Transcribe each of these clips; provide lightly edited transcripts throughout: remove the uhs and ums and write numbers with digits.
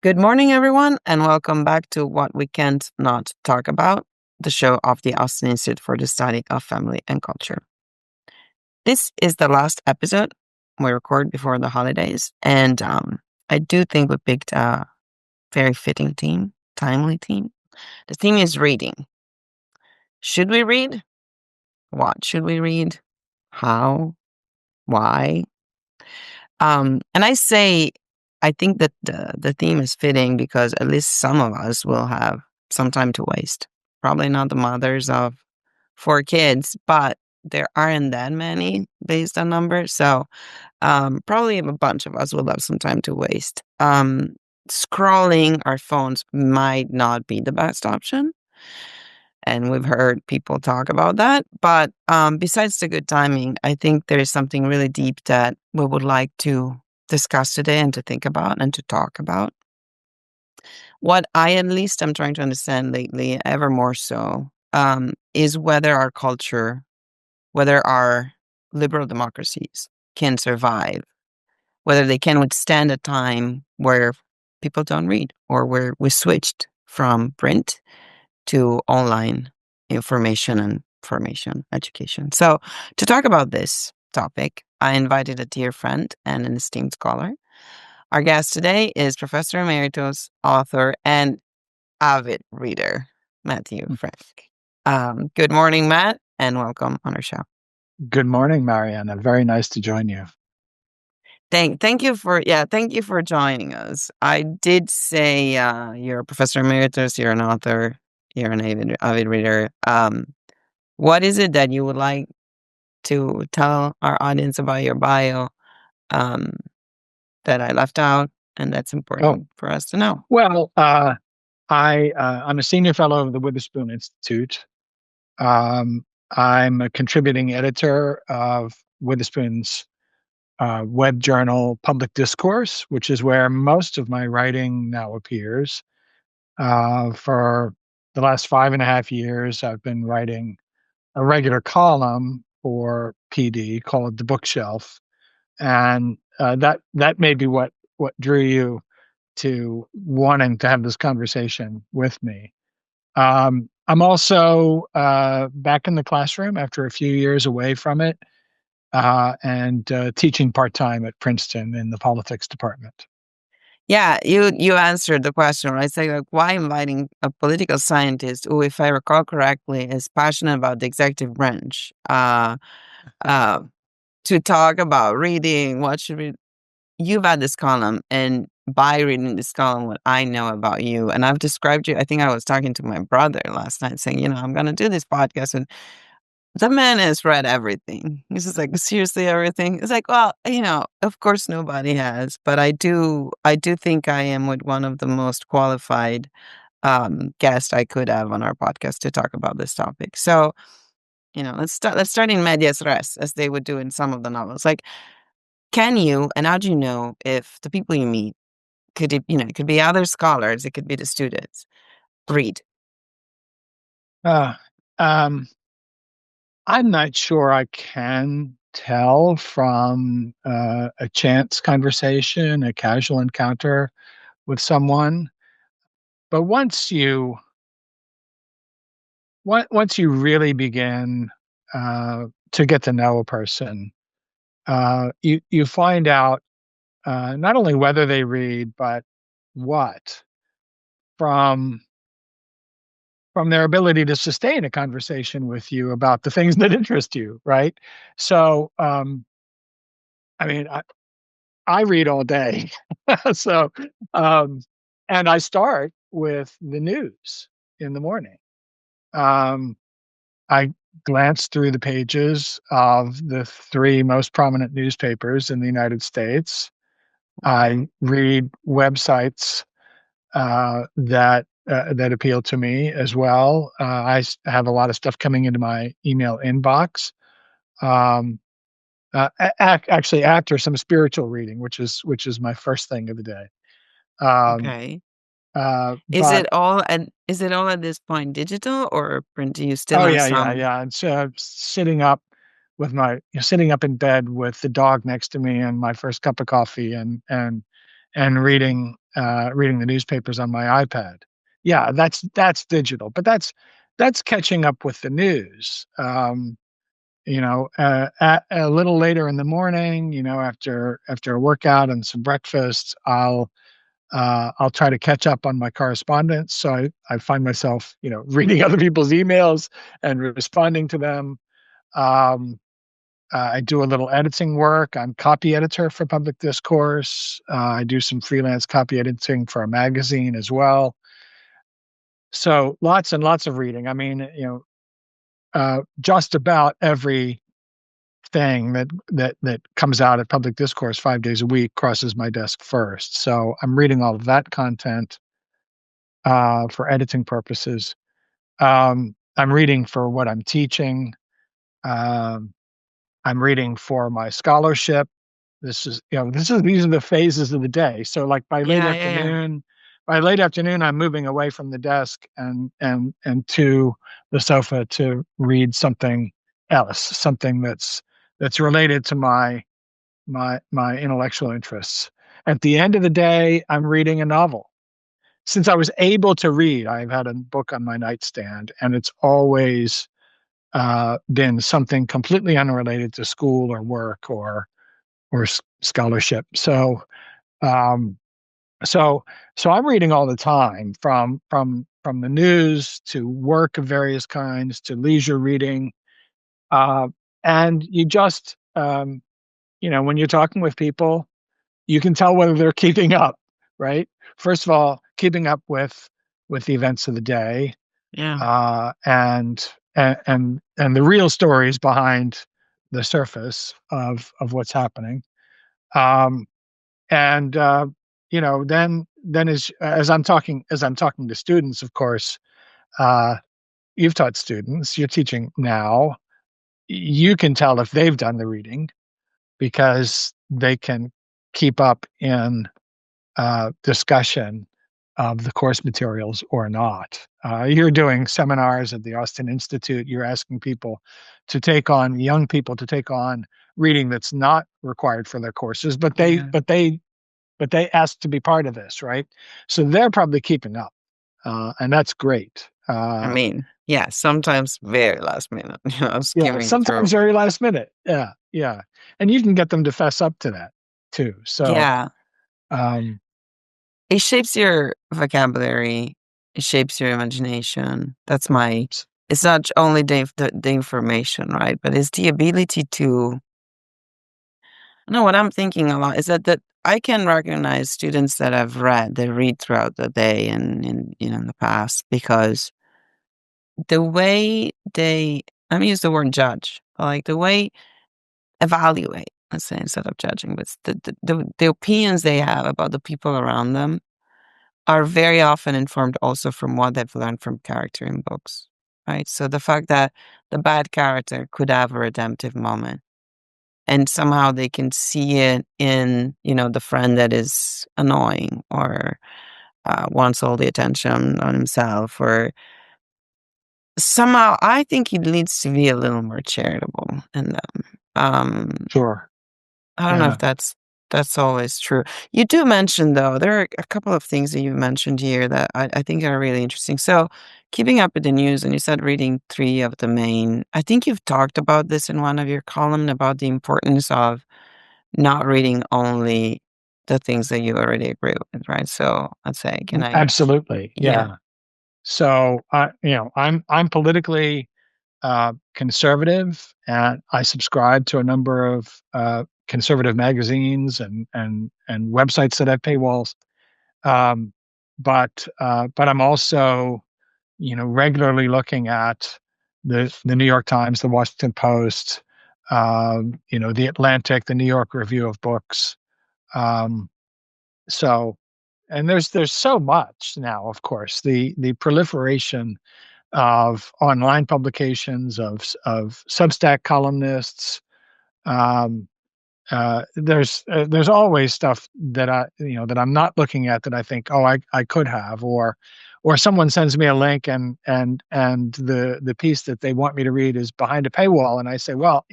Good morning, everyone, and welcome back to What We Can't Not Talk About, the show of the Austen Institute for the Study of Family and Culture. This is the last episode we record before the holidays, and I do think we picked a very fitting theme, timely theme. The theme is reading. Should we read? What should we read? How? Why? And I think that the theme is fitting because at least some of us will have some time to waste. Probably not the mothers of 4 kids, but there aren't that many based on numbers. So probably a bunch of us will have some time to waste. Scrolling our phones might not be the best option. And we've heard people talk about that. But besides the good timing, I think there is something really deep that we would like to discuss today and to think about and to talk about. What I at least am trying to understand lately, ever more so, is whether our culture, whether our liberal democracies can survive, whether they can withstand a time where people don't read or where we switched from print to online information and formation education. So to talk about this topic, I invited a dear friend and an esteemed scholar. Our guest today is Professor Emeritus, author, and avid reader, Matthew Franck. Good morning, Matt, and welcome on our show. Good morning, Marianna. Very nice to join you. Thank you for joining us. I did say you're a Professor Emeritus, you're an author, you're an avid reader. What is it that you would like to tell our audience about your bio that I left out and that's important for us to know? Well, I'm a senior fellow of the Witherspoon Institute. I'm a contributing editor of Witherspoon's web journal, Public Discourse, which is where most of my writing now appears. For the last 5.5 years, I've been writing a regular column for PD called The Bookshelf, and that may be what drew you to wanting to have this conversation with me. I'm also back in the classroom after a few years away from it, and teaching part-time at Princeton in the politics department. Yeah, you answered the question, right? It's like why inviting a political scientist who, if I recall correctly, is passionate about the executive branch to talk about reading? What should we? You've had this column, and by reading this column, what I know about you, and I've described you. I think I was talking to my brother last night, saying, I'm going to do this podcast, and the man has read everything. He's just like, seriously, everything. It's like, well, of course nobody has, but I do think I am with one of the most qualified guests I could have on our podcast to talk about this topic. So, let's start in medias res, as they would do in some of the novels. Like, can you, and how do you know if the people you meet, it could be other scholars, it could be the students, read? I'm not sure I can tell from a chance conversation, a casual encounter with someone. But once you really begin to get to know a person, you find out not only whether they read, but what from their ability to sustain a conversation with you about the things that interest you, right? So, I mean, I read all day, so and I start with the news in the morning. I glance through the pages of the 3 most prominent newspapers in the United States. I read websites that appeal to me as well. Have a lot of stuff coming into my email inbox. Actually, after some spiritual reading, which is my first thing of the day. Okay. Is it all at this point digital or print? Do you still have some? Yeah. And so sitting up in bed with the dog next to me and my first cup of coffee and reading reading the newspapers on my iPad. Yeah, that's digital, but that's catching up with the news. A little later in the morning, after a workout and some breakfast, I'll try to catch up on my correspondence. So I find myself, reading other people's emails and responding to them. Um, I do a little editing work. I'm copy editor for Public Discourse. I do some freelance copy editing for a magazine as well. So lots and lots of reading. I mean, just about every thing that comes out at Public Discourse 5 days a week crosses my desk first. So I'm reading all of that content for editing purposes. I'm reading for what I'm teaching. Um, I'm reading for my scholarship. These are the phases of the day. So like Yeah, yeah, yeah. by late afternoon, I'm moving away from the desk and to the sofa to read something else, something that's related to my intellectual interests. At the end of the day, I'm reading a novel. Since I was able to read, I've had a book on my nightstand, and it's always been something completely unrelated to school or work or scholarship. Um, so, so I'm reading all the time, from the news to work of various kinds to leisure reading, uh, and when you're talking with people, you can tell whether they're keeping up, right? First of all, keeping up with the events of the day, Yeah. and the real stories behind the surface of what's happening. Um, and then as I'm talking to students, of course, uh, you've taught students, you're teaching now. You can tell if they've done the reading because they can keep up in discussion of the course materials or not. You're doing seminars at the Austen Institute. You're asking young people to take on reading that's not required for their courses, but they Yeah. but they but they ask to be part of this, right? So they're probably keeping up, and that's great. I mean, yeah, sometimes very last minute, Yeah, skimming through. sometimes very last minute. Yeah, yeah, and you can get them to fess up to that too. So, Yeah. um, It shapes your vocabulary, it shapes your imagination. It's not only the information, right? But it's the ability to, no, what I'm thinking a lot is that I can recognize students that have they read throughout the day and in the past, because the way let me use the word judge, like the way evaluate, let's say, instead of judging, but the opinions they have about the people around them are very often informed also from what they've learned from character in books, right? So the fact that the bad character could have a redemptive moment and somehow they can see it in, the friend that is annoying or wants all the attention on himself, or somehow I think it leads to be a little more charitable in them. Um, sure. I don't know if Yeah. that's always true. You do mention, though, there are a couple of things that you mentioned here that I think are really interesting. So, keeping up with the news, and you said reading three of the main. I think you've talked about this in one of your column about the importance of not reading only the things that you already agree with, right? So, let's say, can I? Absolutely. Yeah, Yeah. So, I'm politically conservative, and I subscribe to a number of conservative magazines and websites that have paywalls. Um, but I'm also, regularly looking at the New York Times, the Washington Post, the Atlantic, the New York Review of Books. Um, so, and there's so much now. Of course, the proliferation of online publications, of Substack columnists. Um, there's always stuff that I'm not looking at that I think, oh, I could have, or someone sends me a link, and the piece that they want me to read is behind a paywall, and I say, well,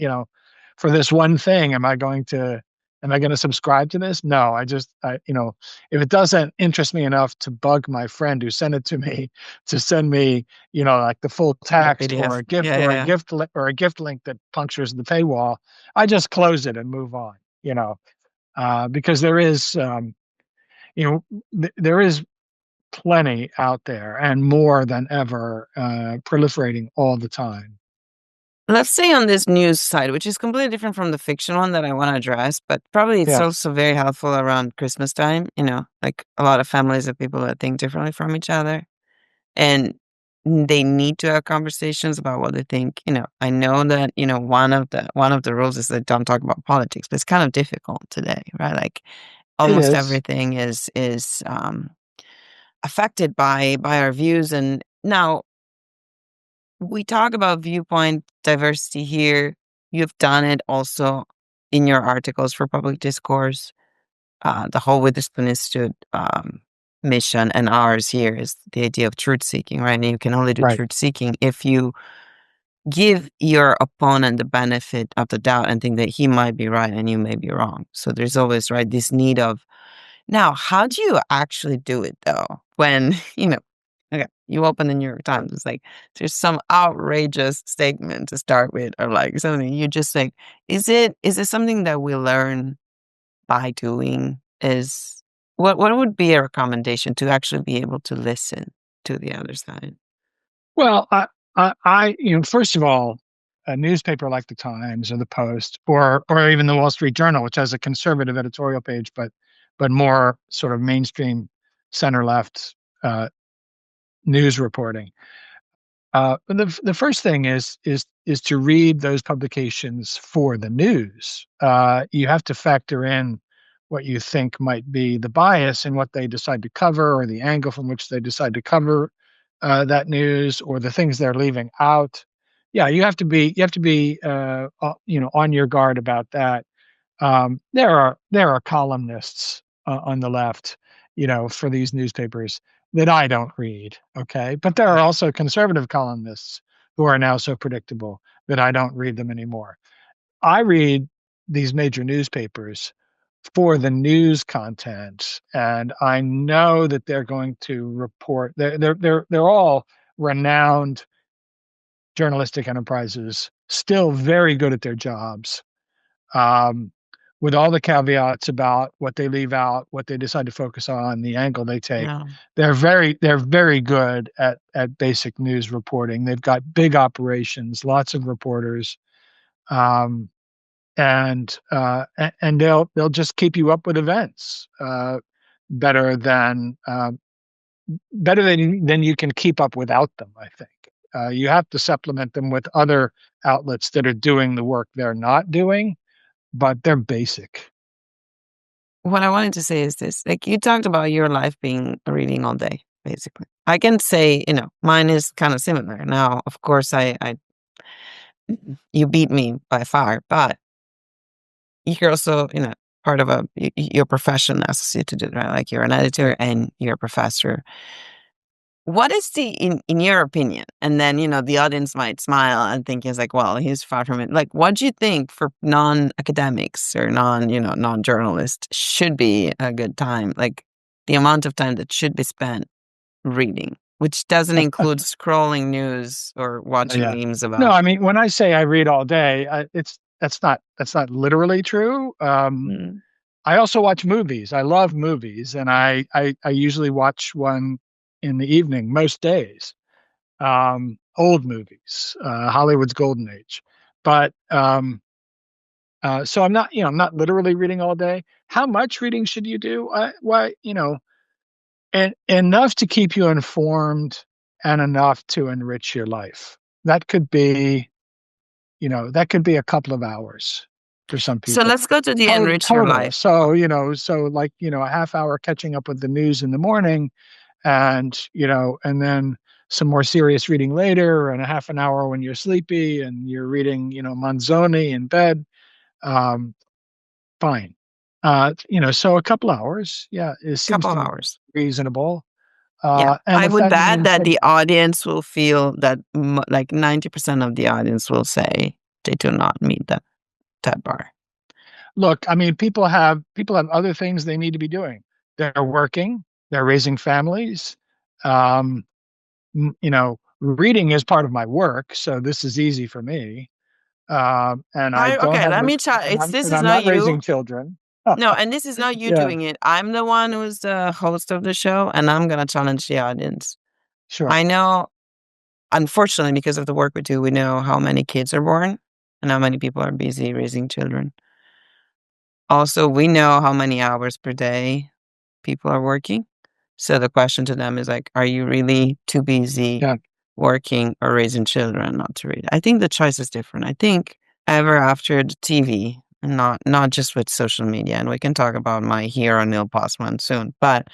for this one thing, am I going to Am I going to subscribe to this? No, if it doesn't interest me enough to bug my friend who sent it to me to send me, like the full The text or PDF. a gift Yeah, or a yeah. gift or a gift link that punctures the paywall, I just close it and move on. Because there is, there is plenty out there and more than ever, proliferating all the time. Let's say on this news side, which is completely different from the fiction one that I want to address, but probably it's Yeah, also very helpful around Christmas time, like a lot of families of people that think differently from each other. And they need to have conversations about what they think. I know that, one of the rules is that don't talk about politics, but it's kind of difficult today, right? Like it almost is. everything is affected by our views. And now we talk about viewpoint diversity here. You've done it also in your articles for public discourse. The whole Witherspoon Institute mission and ours here is the idea of truth seeking, right? And you can only do Right. truth seeking if you give your opponent the benefit of the doubt and think that he might be right and you may be wrong. So there's always, right, this need of, now, how do you actually do it though? When, okay, you open the New York Times, it's like there's some outrageous statement to start with, or like something you just like, is it something that we learn by doing? Is what would be a recommendation to actually be able to listen to the other side? Well, first of all, a newspaper like the Times or the Post or even the Wall Street Journal, which has a conservative editorial page, but more sort of mainstream center left news reporting. The first thing is to read those publications for the news. You have to factor in what you think might be the bias in what they decide to cover, or the angle from which they decide to cover that news, or the things they're leaving out. Yeah, you have to be on your guard about that. There are columnists on the left, for these newspapers that I don't read. Okay, but there are also conservative columnists who are now so predictable that I don't read them anymore. I read these major newspapers for the news content, and I know that they're going to report. They're all renowned journalistic enterprises, still very good at their jobs, um, with all the caveats about what they leave out, what they decide to focus on, the angle they take. Yeah. They're very good at basic news reporting. They've got big operations, lots of reporters, um, and they'll just keep you up with events better than better than you can keep up without them. I think you have to supplement them with other outlets that are doing the work they're not doing, but they're basic. What I wanted to say is this, like you talked about your life being reading all day, basically. I can say, mine is kind of similar. Now, of course, I you beat me by far, but you're also, part of your profession associated to it, right? Like you're an editor and you're a professor. What is in your opinion? And then, the audience might smile and think he's like, well, he's far from it. Like, what do you think for non-academics or non-journalists should be a good time? Like the amount of time that should be spent reading, which doesn't include scrolling news or watching Yeah. memes No, about. I mean when I say I read all day, that's not literally true. Mm, I also watch movies. I love movies, and I usually watch one in the evening most days. Old movies, Hollywood's golden age. But so I'm not literally reading all day. How much reading should you do? Why, and enough to keep you informed and enough to enrich your life. That could be, a couple of hours for some So people. let's go to the enrich your Total. life. So, like, a half hour catching up with the news in the morning, and then some more serious reading later, and a half an hour when you're sleepy and you're reading, Manzoni in bed. Um, Fine. So a couple hours, yeah, it seems Couple to of me hours. reasonable. Yeah, And I if would that bet means that that, the audience will feel that like 90% of the audience will say they do not meet that bar. Look, I mean, people have other things they need to be doing. They're working, they're raising families. Um, Reading is part of my work, so this is easy for me. And I don't Okay, have let the, me try. and This is I'm not not raising you. children. No, and this is not you Yeah, doing it. I'm the one who's the host of the show, and I'm gonna challenge the audience. sure. I know, unfortunately, because of the work we do, we know how many kids are born and how many people are busy raising children. Also, we know how many hours per day people are working. So the question to them is like, are you really too busy Yeah, working or raising children not to read? I think the choice is different. I think ever after the TV, and not just with social media, and we can talk about my hero Neil Postman soon, but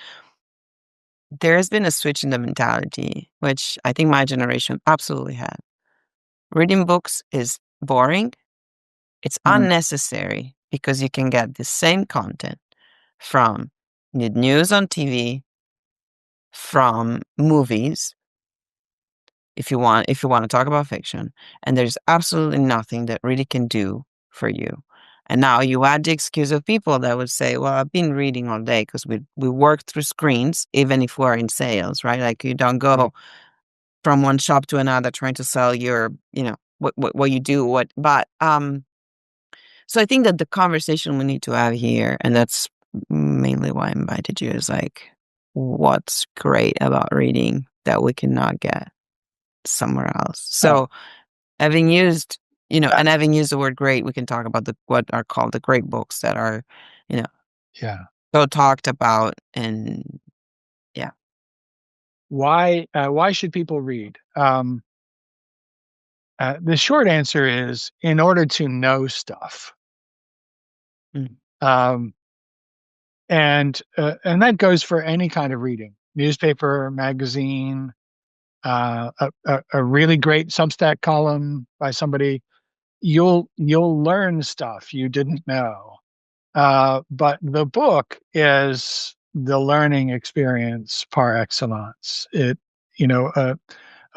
there's been a switch in the mentality, which I think my generation absolutely had. Reading books is boring. It's mhm, unnecessary because you can get the same content from the news on TV, from movies, if you want to talk about fiction, and there's absolutely nothing that really can do for you. And now you add the excuse of people that would say, well, I've been reading all day because we work through screens, even if we're in sales, right? Like you don't right. go from one shop to another trying to sell your, what you do, but so I think that the conversation we need to have here, and that's mainly why I invited you, is like, what's great about reading that we cannot get somewhere else? Uh, So having used, uh, and having used the word great, we can talk about what are called the great books that are, you know, yeah. so talked about, and yeah. Why should people read? The short answer is in order to know stuff. Mm, Um, and that goes for any kind of reading, newspaper, magazine, a really great Substack column by somebody. You'll learn stuff you didn't know. But the book is the learning experience par excellence. A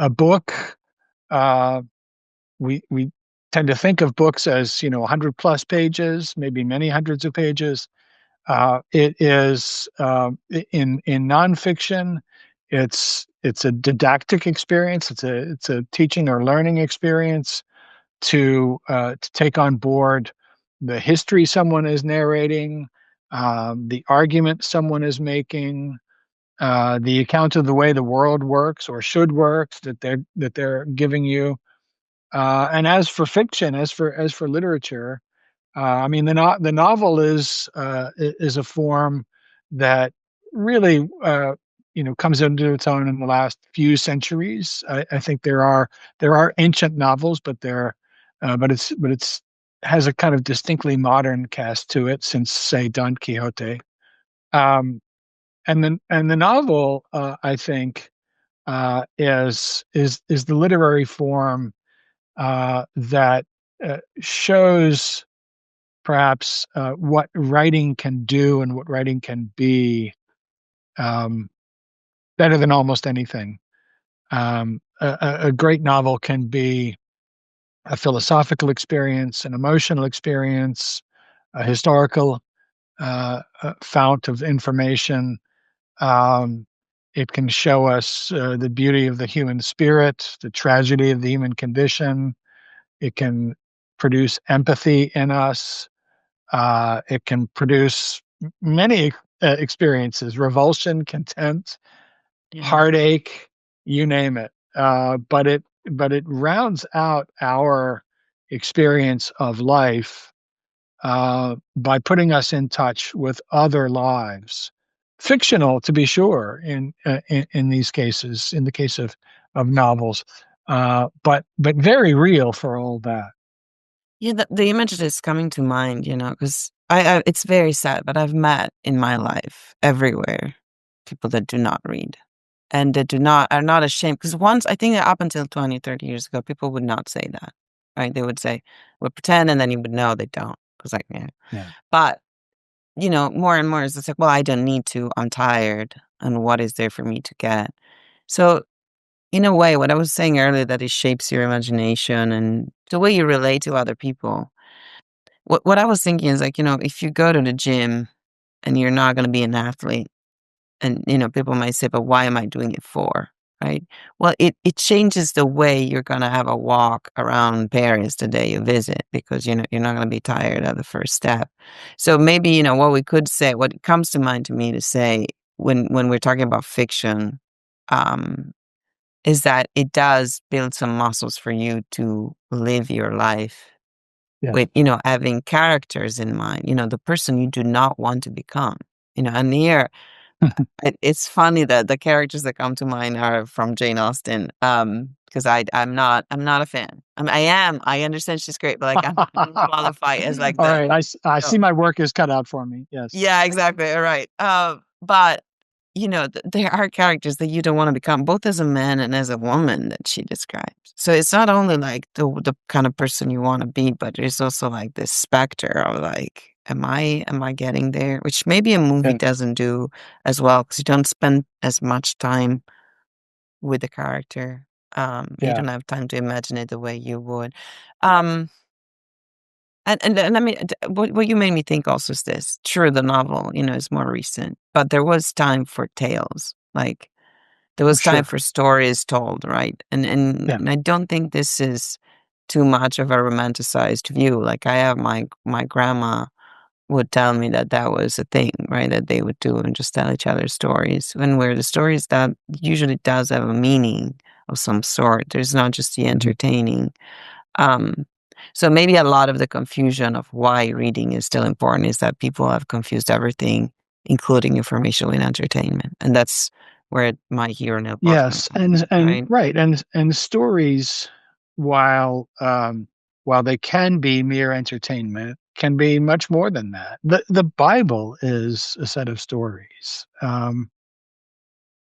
book. Uh, we tend to think of books as 100 plus pages, maybe many hundreds of pages. It is in nonfiction. It's a didactic experience. It's a teaching or learning experience to take on board the history someone is narrating, the argument someone is making, the account of the way the world works or should work that they're giving you. And as for fiction, as for literature, I mean, the novel is a form that really comes into its own in the last few centuries. I think there are ancient novels, but it's has a kind of distinctly modern cast to it since, say, Don Quixote. Um, and the novel, I think, is the literary form that shows perhaps what writing can do and what writing can be, um, better than almost anything. A great novel can be a philosophical experience, an emotional experience, a historical fount of information. Um, it can show us the beauty of the human spirit, the tragedy of the human condition. It can produce empathy in us. It can produce many experiences: revulsion, contempt, yeah. heartache, you name it. But it rounds out our experience of life by putting us in touch with other lives, fictional to be sure, in these cases, in the case of novels, but very real for all that. Yeah, the image that's coming to mind, because it's very sad, but I've met in my life everywhere people that do not read and that are not ashamed. Because once, I think that up until 20, 30 years ago, people would not say that, right? They would say, we pretend, and then you would know they don't. Because, like, yeah. Yeah. But, more and more, it's just like, well, I don't need to. I'm tired. And what is there for me to get? So, in a way, what I was saying earlier, that it shapes your imagination and the way you relate to other people. what I was thinking is like, if you go to the gym and you're not going to be an athlete, and people might say, but why am I doing it for? Right. Well, it changes the way you're going to have a walk around Paris the day you visit, because you're not going to be tired at the first step. So maybe, what we could say, what comes to mind to me to say when we're talking about fiction, um, is that it does build some muscles for you to live your life Yes. with, having characters in mind, the person you do not want to become, and here it's funny that the characters that come to mind are from Jane Austen, because I'm not a fan. I understand she's great, but like I don't qualify as like All the, right. I you know, see my work is cut out for me. Yes. yeah, exactly, all right. But there are characters that you don't want to become, both as a man and as a woman that she describes. So it's not only like the kind of person you want to be, but there's also like this specter of like, am I getting there? Which maybe a movie Yes. doesn't do as well, because you don't spend as much time with the character. You Yeah. don't have time to imagine it the way you would. Um, and I mean, what you made me think also is this. Sure, the novel, is more recent, but there was time for tales. Like there Oh, was time sure. for stories told, right? And and, Yeah. and I don't think this is too much of a romanticized view. Like I have my grandma would tell me that that was a thing, right? That they would do and just tell each other stories. And where the stories that usually does have a meaning of some sort. There's not just the Mhm. entertaining. Um, so maybe a lot of the confusion of why reading is still important is that people have confused everything, including information and entertainment, and that's where my hero nil book, Yes, and right? right, and stories, while while they can be mere entertainment, can be much more than that. The Bible is a set of stories.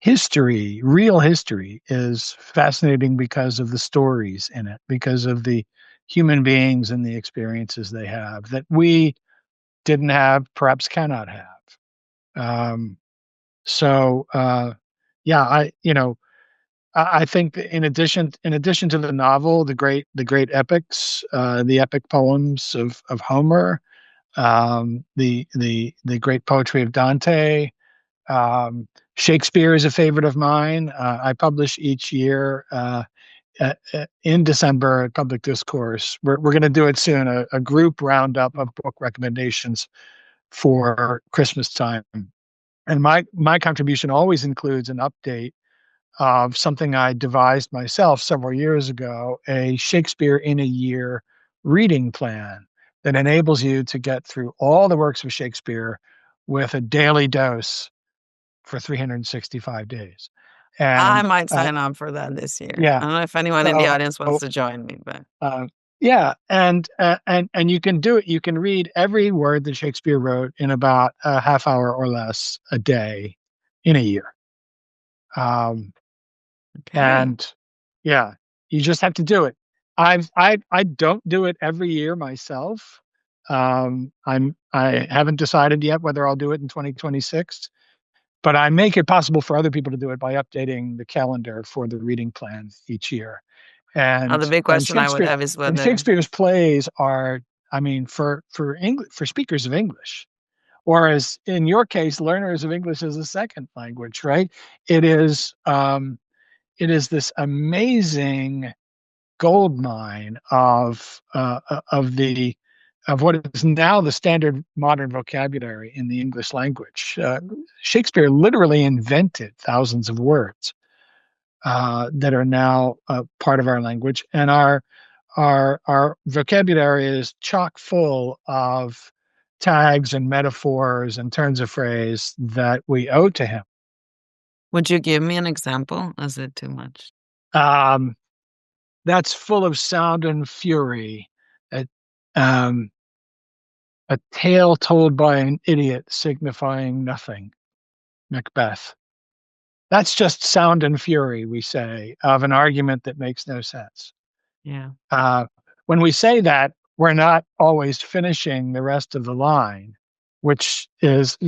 History, real history, is fascinating because of the stories in it, because of the human beings and the experiences they have that we didn't have, perhaps cannot have. Um, so, yeah, I think that in addition to the novel, the great epics, the epic poems of Homer, the great poetry of Dante, Shakespeare is a favorite of mine. I publish each year in December at Public Discourse. We're going to do it soon. A group roundup of book recommendations for Christmas time, and my contribution always includes an update of something I devised myself several years ago, a Shakespeare in a year reading plan that enables you to get through all the works of Shakespeare with a daily dose for 365 days. I And might sign up for that this year. yeah, I don't know if anyone in the so audience wants to join me, but uh, yeah, and you can do it. You can read every word that Shakespeare wrote in about a half hour or less a day in a year. Um, okay. And yeah, you just have to do it. I don't do it every year myself. I haven't decided yet whether I'll do it in 2026, but I make it possible for other people to do it by updating the calendar for the reading plan each year. Now the And big and question I would Shakespeare have is and whether Shakespeare's plays are, I mean, for English, for speakers of English, or as in your case, learners of English as a second language, right? It is um, it is this amazing gold mine of what is now the standard modern vocabulary in the English language. Shakespeare literally invented thousands of words that are now part of our language, and our vocabulary is chock full of tags and metaphors and turns of phrase that we owe to him. would you give me an example? Is it too much? Um, that's full of sound and fury. A, um, a tale told by an idiot signifying nothing. Macbeth. That's just sound and fury, we say, of an argument that makes no sense. Yeah. Uh, when we say that, we're not always finishing the rest of the line, which is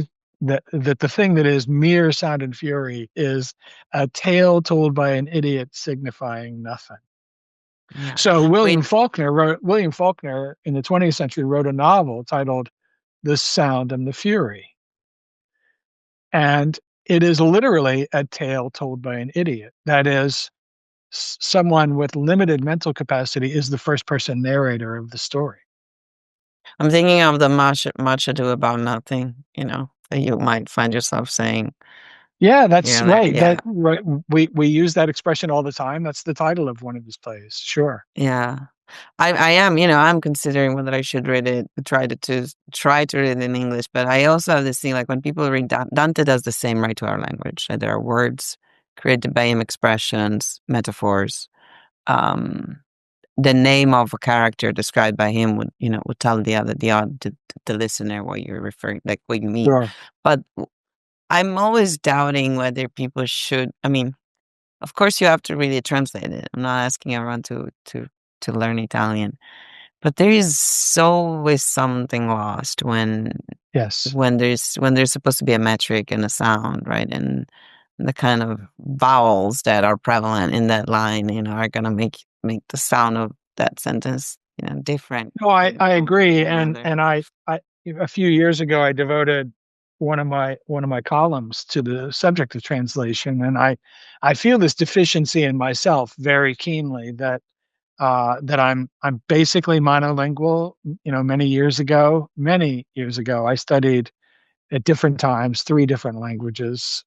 that the thing that is mere sound and fury is a tale told by an idiot signifying nothing. Yeah. So Wait, William Faulkner in the 20th century wrote a novel titled The Sound and the Fury. And it is literally a tale told by an idiot. That is, someone with limited mental capacity is the first person narrator of the story. I'm thinking of the much ado about nothing, that you might find yourself saying Yeah, here that's and there. right. Yeah. We use that expression all the time. That's the title of one of his plays. Sure. Yeah. I am, I'm considering whether I should read it, try to read it in English, but I also have this thing like when people read Dante does the same right to our language. Like there are words created by him, expressions, metaphors. Um, the name of a character described by him would tell the listener what you're referring, like what you mean. Sure. But I'm always doubting whether people should. I mean, of course, you have to really translate it. I'm not asking everyone to learn Italian, but there is always something lost Yes. when there's supposed to be a metric and a sound, right? And the kind of vowels that are prevalent in that line, are gonna make the sound of that sentence, different No, I agree. from another. And I a few years ago I devoted one of my columns to the subject of translation. And I feel this deficiency in myself very keenly that I'm basically monolingual. Many years ago, I studied at different times 3 different languages,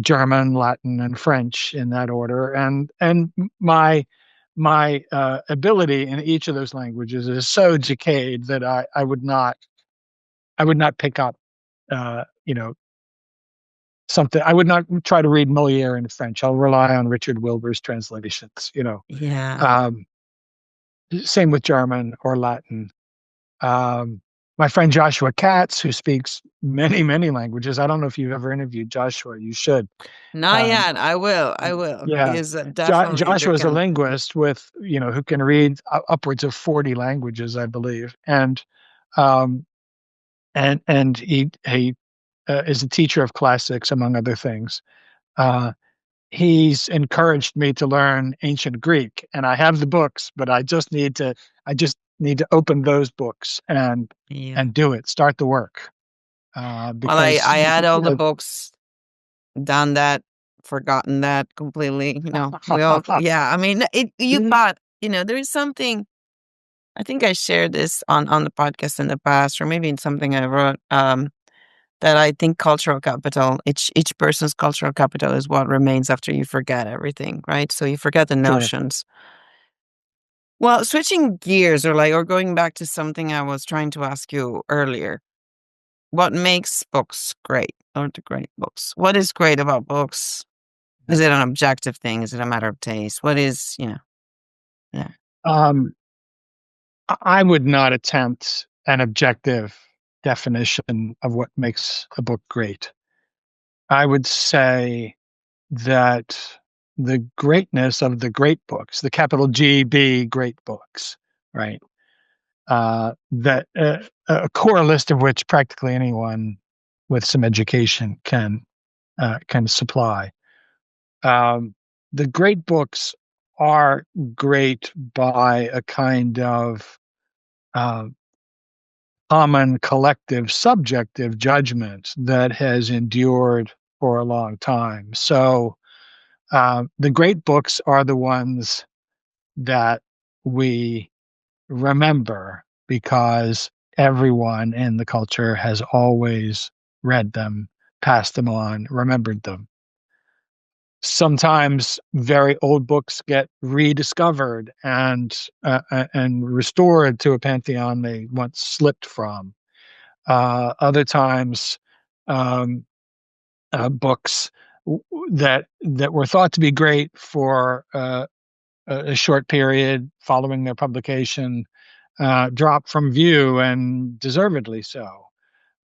German, Latin, and French in that order. And my ability in each of those languages is so decayed that I would not pick up uh, you know something. I would not try to read Moliere in French. I'll rely on Richard Wilbur's translations. Yeah. Um, Same with German or Latin. Um, my friend Joshua Katz, who speaks many languages. I don't know if you've ever interviewed Joshua. You should. Not Um, yet. I will. I will. He yeah, is definitely there Joshua is a can. linguist with who can read upwards of 40 languages, I believe, um, and he is a teacher of classics among other things. Uh, he's encouraged me to learn ancient Greek, and I have the books, but I just need to open those books Yeah. and do it, start the work, Well, I because I had all the books, done that, forgotten that completely. We all. Yeah. I mean, you thought. There is something. I think I shared this on the podcast in the past, or maybe in something I wrote. That I think cultural capital, each person's cultural capital is what remains after you forget everything, right? So you forget the Sure. notions. Well, switching gears or going back to something I was trying to ask you earlier, what makes books great or the great books? What is great about books? Is it an objective thing? Is it a matter of taste? What is, yeah. Um, I would not attempt an objective definition of what makes a book great. I would say that the greatness of the great books, the capital GB great books, right? That a core list of which practically anyone with some education can supply. Um, the great books are great by a kind of uh, common collective subjective judgment that has endured for a long time. So the great books are the ones that we remember because everyone in the culture has always read them, passed them on, remembered them. Sometimes very old books get rediscovered and restored to a pantheon they once slipped from. Other times, um, books that were thought to be great for a short period following their publication drop from view, and deservedly so.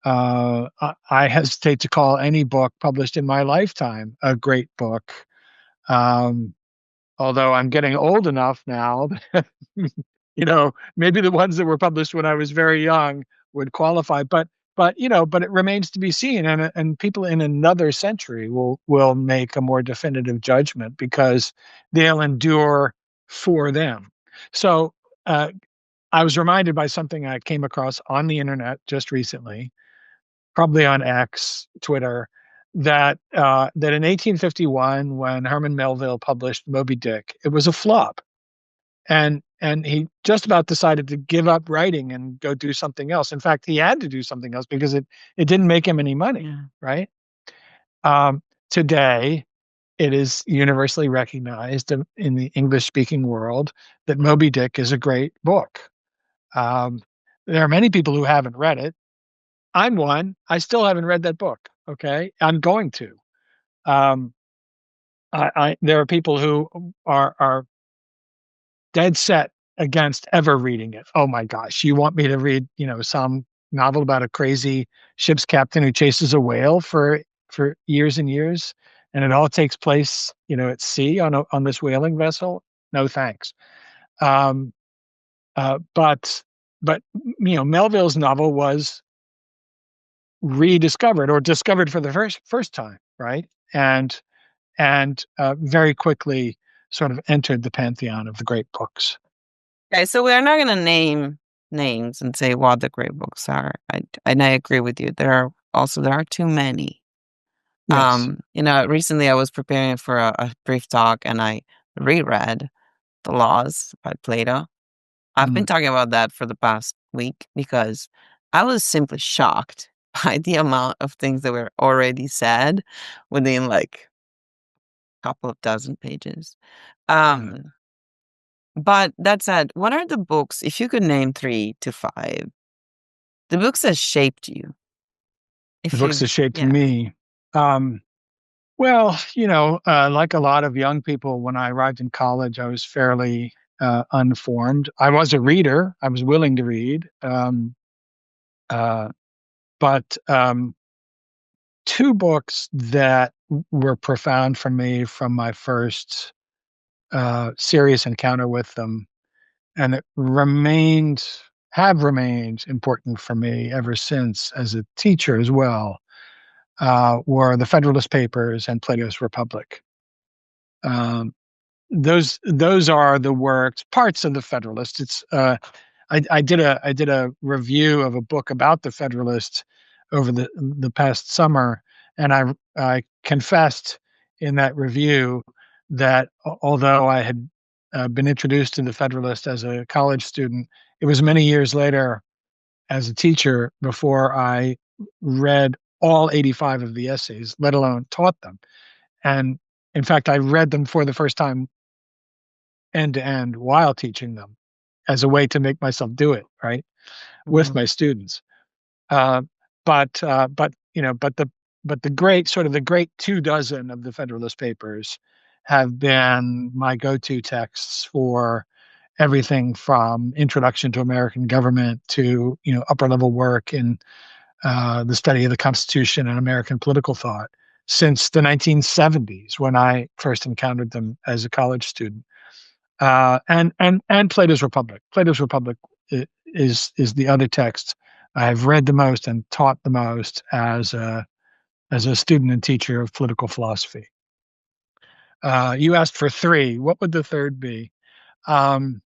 I hesitate to call any book published in my lifetime a great book, um, although I'm getting old enough now. Maybe the ones that were published when I was very young would qualify, but it remains to be seen, and people in another century will make a more definitive judgment because they'll endure for them. So I was reminded by something I came across on the internet just recently, probably on X, Twitter, that in 1851, when Herman Melville published Moby Dick, it was a flop, and he just about decided to give up writing and go do something else. In fact, he had to do something else because it didn't make him any money, Yeah. right? Today, it is universally recognized in the English speaking world that Moby Dick is a great book. Um, there are many people who haven't read it. I'm one. I still haven't read that book. Okay. I'm going to. Um, there are people who are dead set against ever reading it. Oh my gosh. You want me to read, some novel about a crazy ship's captain who chases a whale for years and years, and it all takes place, at sea on this whaling vessel? No, thanks. Um, but Melville's novel was rediscovered or discovered for the first time, right? And very quickly sort of entered the pantheon of the great books. Okay, so we are not going to name names and say what the great books are. And I agree with you. There are too many. Yes. Recently I was preparing for a brief talk and I reread The Laws by Plato. I've been Mm. talking about that for the past week because I was simply shocked by the amount of things that were already said within like a couple of dozen pages. Yeah. Um, but that said, what are the books, if you could name 3 to 5, the books that shaped you? The If books you, that shaped yeah. me. Well, like a lot of young people, when I arrived in college, I was fairly unformed. I was a reader. I was willing to read. Uh, but two books that were profound for me from my first serious encounter with them, and that have remained important for me ever since as a teacher as well, were the Federalist Papers and Plato's Republic. Um, those are the works, parts of the Federalist. I did a review of a book about the Federalist over the past summer, and I confessed in that review that although I had been introduced to the Federalist as a college student, it was many years later as a teacher before I read all 85 of the essays, let alone taught them. And in fact, I read them for the first time end to end while teaching them as a way to make myself do it, right, with Mhm. my students. Uh, but the great 2 dozen of the Federalist Papers have been my go-to texts for everything from introduction to American government to upper level work in the study of the Constitution and American political thought since the 1970s when I first encountered them as a college student. And Plato's Republic. Plato's Republic is the other text I've read the most and taught the most as a student and teacher of political philosophy. You asked for 3. What would the third be? Um,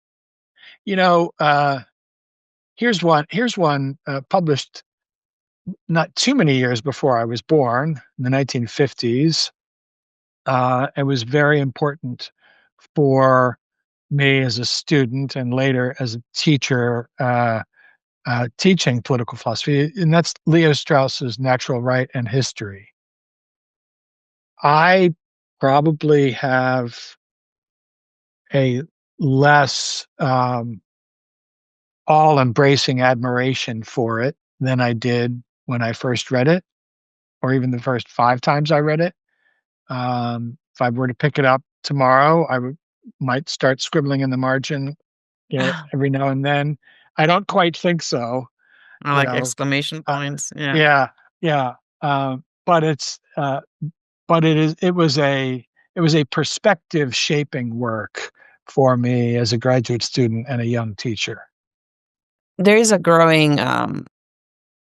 you know, uh, here's one published not too many years before I was born in the 1950s. It was very important for me as a student and later as a teacher teaching political philosophy, and that's Leo Strauss's Natural Right and History. I probably have a less all embracing admiration for it than I did when I first read it, or even the first 5 times I read it. If I were to pick it up tomorrow, might start scribbling in the margin, every now and then. I don't quite think so, Or you like know. exclamation Uh, points. Yeah. yeah, yeah. But it was a perspective shaping work for me as a graduate student and a young teacher. There is a growing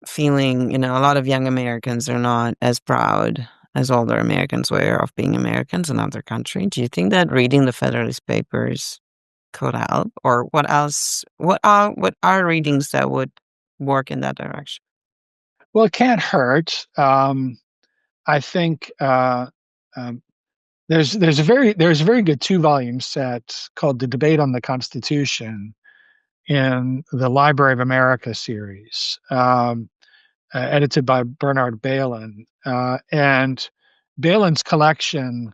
feeling, a lot of young Americans are not as proud as older Americans were of being Americans in other country. Do you think that reading the Federalist Papers could help, or what else? What are readings that would work in that direction? Well, it can't hurt. I think um, there's a very good 2-volume set called "The Debate on the Constitution" in the Library of America series, edited by Bernard Balin, and Balin's collection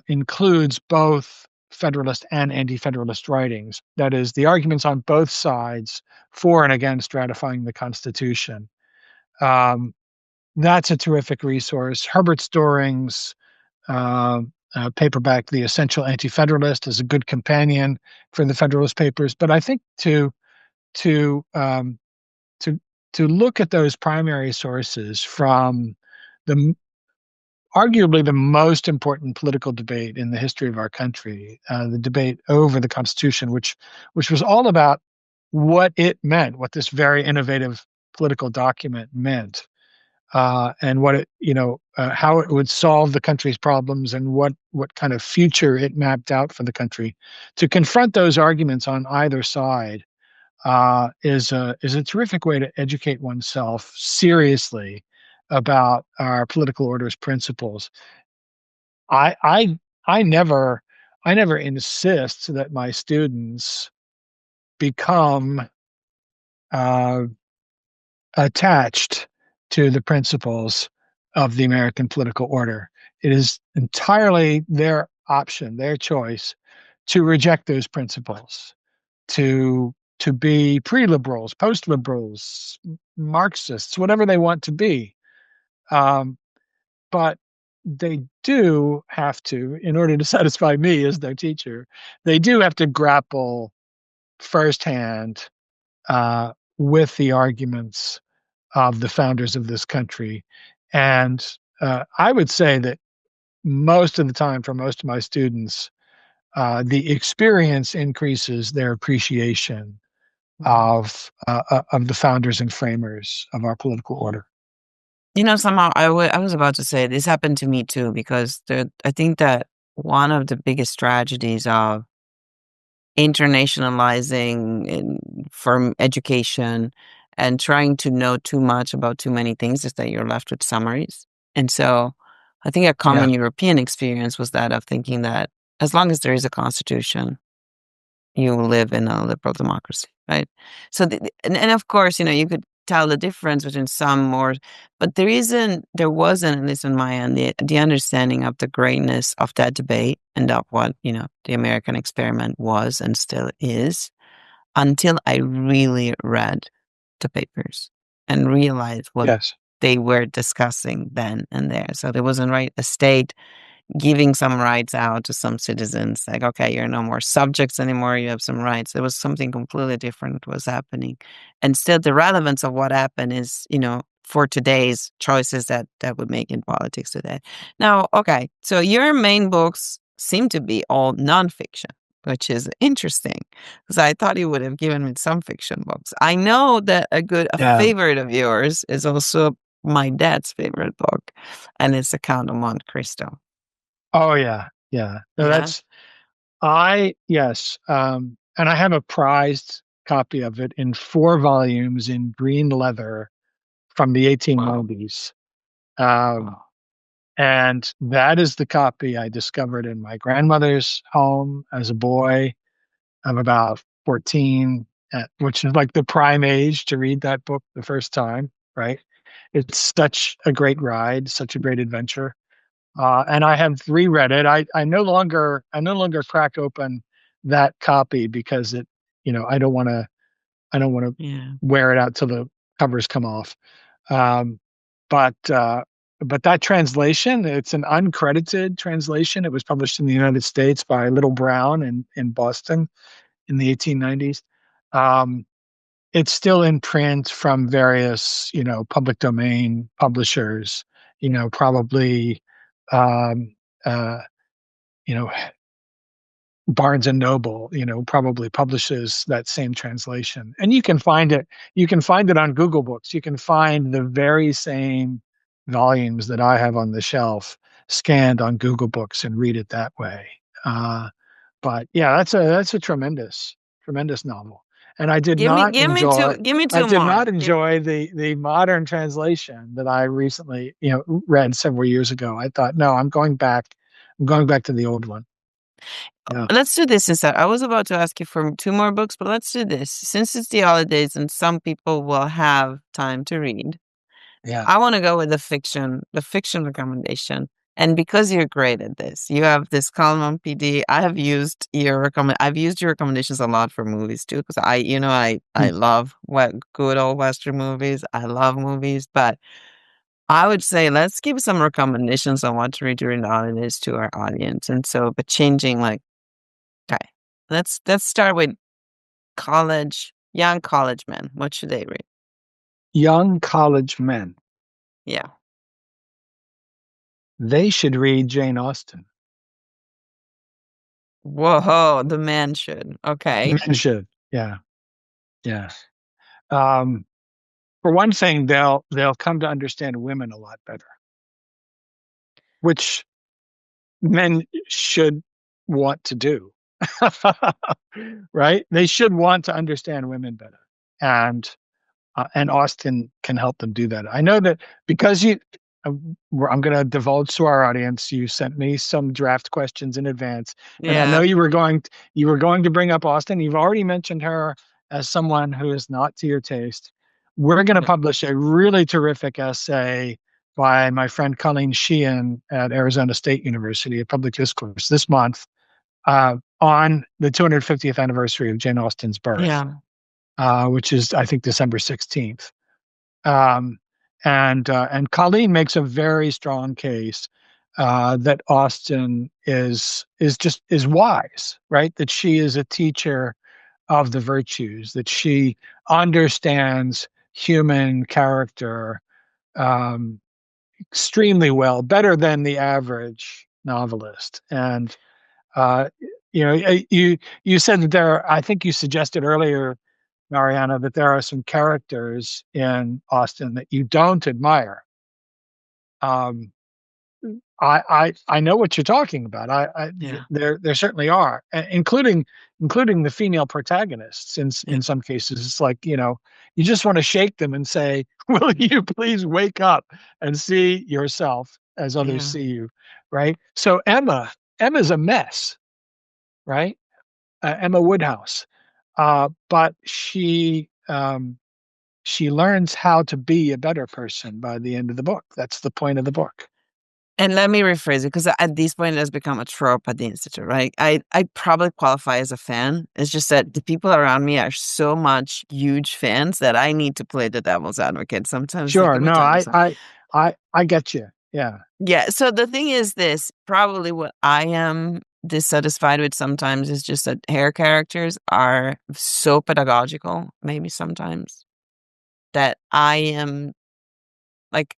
includes both Federalist and Anti-Federalist writings. That is, the arguments on both sides for and against ratifying the Constitution. Um, that's a terrific resource. Herbert Storing's uh, paperback, The Essential Anti-Federalist, is a good companion for the Federalist Papers. But I think to um, to to look at those primary sources from the arguably the most important political debate in the history of our country, the debate over the Constitution, which was all about what it meant, what this very innovative political document meant, and what it, how it would solve the country's problems, and what kind of future it mapped out for the country. To confront those arguments on either side is a terrific way to educate oneself seriously about our political order's principles. I I I never insist that my students become uh, attached to the principles of the American political order. It is entirely their option, their choice, to reject those principles, to to be pre-liberals, post-liberals, Marxists, whatever they want to be. Um, but they do have to, in order to satisfy me as their teacher, they do have to grapple firsthand with the arguments of the founders of this country. And I would say that most of the time, for most of my students, the experience increases their appreciation of the founders and framers of our political order. Somehow I was about to say this happened to me too, because I think that one of the biggest tragedies of internationalizing from education and trying to know too much about too many things is that you're left with summaries. And so I think a Yeah. common European experience was that of thinking that as long as there is a constitution, you live in a liberal democracy, right? So, and of course, you could tell the difference between some more, but there wasn't, at least on my end, the understanding of the greatness of that debate and of what, the American experiment was and still is, until I really read the papers and realized what Yes. they were discussing then and there. So there wasn't, right, a state giving some rights out to some citizens, like, okay, you're no more subjects anymore, you have some rights. There was something completely different was happening. And still the relevance of what happened is, for today's choices that would make in politics today. Now, okay, so your main books seem to be all nonfiction, which is interesting, because I thought you would have given me some fiction books. I know that a Yeah. favorite of yours is also my dad's favorite book, and it's The Count of Monte Cristo. Oh yeah. Yeah. No, Yeah. that's I yes. And I have a prized copy of it in 4 volumes in green leather from the 1890s. Um, and that is the copy I discovered in my grandmother's home as a boy. I'm about 14, which is like the prime age to read that book the first time, right? It's such a great ride, such a great adventure. And I have reread it. I no longer crack open that copy because I don't want to Yeah. wear it out till the covers come off. Um, but but that translation, it's an uncredited translation. It was published in the United States by Little Brown in Boston in the 1890s. Um, it's still in print from various, public domain publishers, probably, um, uh, you know, Barnes and Noble, probably publishes that same translation. And you can find it on Google Books. You can find the very same volumes that I have on the shelf scanned on Google Books and read it that way. Uh, But yeah, that's a tremendous novel. And I did not enjoy Give me I two did more. not enjoy the modern translation that I recently, read several years ago. I thought, no, I'm going back to the old one. Yeah. Let's do this instead. I was about to ask you for two more books, but let's do this. Since it's the holidays and some people will have time to read, Yeah. I want to go with the fiction recommendation. And because you're great at this, you have this column on PD. I've used your recommendations a lot for movies too, because I Hmm. love what good old Western movies. I love movies, but I would say let's give some recommendations on what to read during the holidays to our audience. And so, but changing like, okay, let's start with young college men. What should they read? Young college men. Yeah. They should read Jane Austen. Whoa, the man should. Okay. Men should. Yeah. Yeah. Um, for one thing, they'll come to understand women a lot better, which men should want to do. Right? They should want to understand women better. And Austen can help them do that. I know that because uh, I'm going to divulge to our audience. You sent me some draft questions in advance, and I know Yeah. you were going to bring up Austen. You've already mentioned her as someone who is not to your taste. We're going to Yeah. publish a really terrific essay by my friend Colleen Sheehan at Arizona State University, a public discourse this month on the 250th anniversary of Jane Austen's birth, Yeah. which is, I think, December 16th. Um, and Colleen makes a very strong case that Austen is wise, right? That she is a teacher of the virtues, that she understands human character um, extremely well, better than the average novelist. And uh, you said that I think you suggested earlier, Mariana, that there are some characters in Austen that you don't admire. Um, I know what you're talking about. Yeah. There certainly are, including the female protagonists. Yeah. In some cases, it's like, you just want to shake them and say, "Will you please wake up and see yourself as others Yeah. see you?" Right. So Emma's a mess, right? Emma Woodhouse, but she learns how to be a better person by the end of the book. That's the point of the book. And let me rephrase it because at this point it has become a trope at the Institute, right? I probably qualify as a fan. It's just that the people around me are so much huge fans that I need to play the devil's advocate sometimes. Like, Sure. let me No, tell you something. I get you. Yeah. Yeah. So the thing is this, probably what I am dissatisfied with sometimes is just that hair characters are so pedagogical, maybe sometimes, that I am like,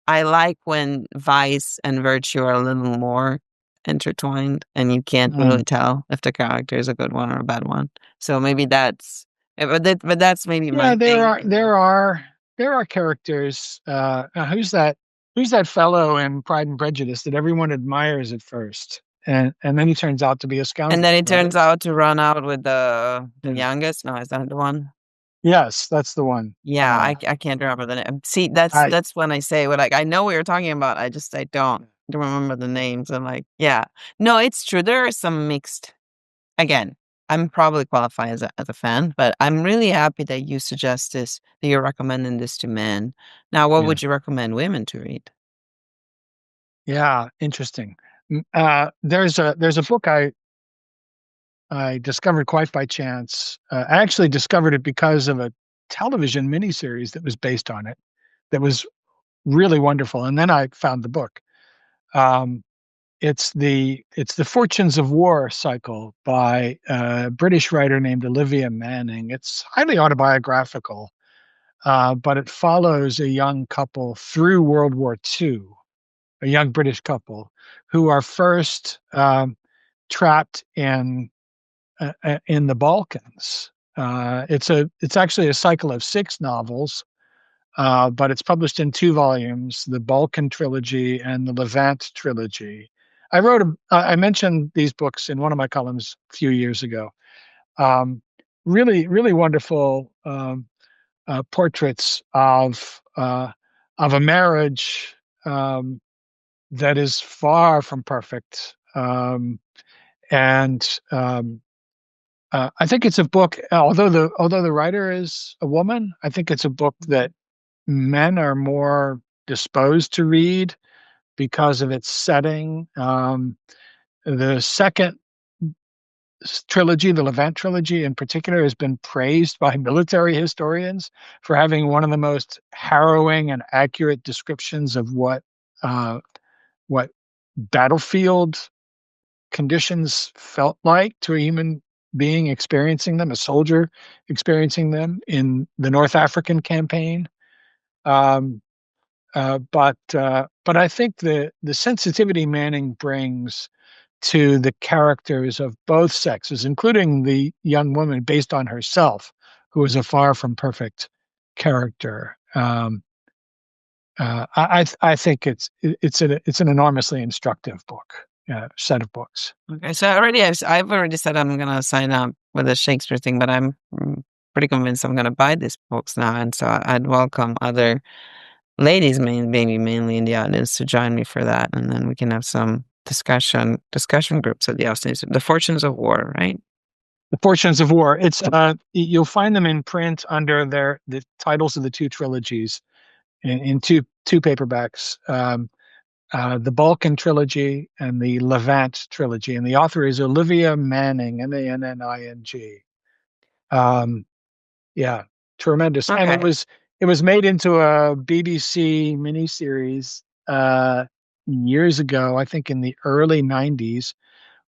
I like when vice and virtue are a little more intertwined and you can't really Mm. tell if the character is a good one or a bad one. So maybe but that's maybe Yeah, my thing. there are characters. Who's that fellow in Pride and Prejudice that everyone admires at first, and then he turns out to be a And then scoundrel, it right? turns out to run out with the Yeah. youngest. No, is that the one? Yes, that's the one. Yeah, I can't remember the name. See, I that's when I say, well, like, I know what you're talking about. I don't remember the names. And like, yeah, no, it's true. There are some mixed. Again, I'm probably qualified as a fan, but I'm really happy that you suggest this. That you're recommending this to men. Now, what Yeah. would you recommend women to read? Yeah, interesting. There's a book I discovered quite by chance. I actually discovered it because of a television miniseries that was based on it. That was really wonderful, and then I found the book. Um, it's the Fortunes of War cycle by a British writer named Olivia Manning. It's highly autobiographical, but it follows a young couple through World War II, a young British couple who are first trapped in the Balkans. It's actually a cycle of six novels, but it's published in two volumes: the Balkan trilogy and the Levant trilogy. I mentioned these books in one of my columns a few years ago. Um, really, really wonderful portraits of a marriage that is far from perfect. And I think it's a book, although the writer is a woman, I think it's a book that men are more disposed to read because of its setting. The second trilogy, the Levant trilogy in particular, has been praised by military historians for having one of the most harrowing and accurate descriptions of what battlefield conditions felt like to a human being experiencing them, a soldier experiencing them in the North African campaign. Um, but I think the sensitivity Manning brings to the characters of both sexes, including the young woman based on herself, who is a far from perfect character. I think it's an enormously instructive book, set of books. Okay, so I've already said I'm gonna sign up with the Shakespeare thing, but I'm pretty convinced I'm gonna buy these books now, and so I'd welcome other ladies, maybe mainly in the audience, to join me for that, and then we can have some discussion groups at the Austen Institute. The Fortunes of War, right? The Fortunes of War. It's you'll find them in print under the titles of the two trilogies in two paperbacks. The Balkan trilogy and the Levant trilogy, and the author is Olivia Manning, Manning. Yeah, tremendous. And Okay. it was made into a BBC miniseries years ago, I think in the early 90s,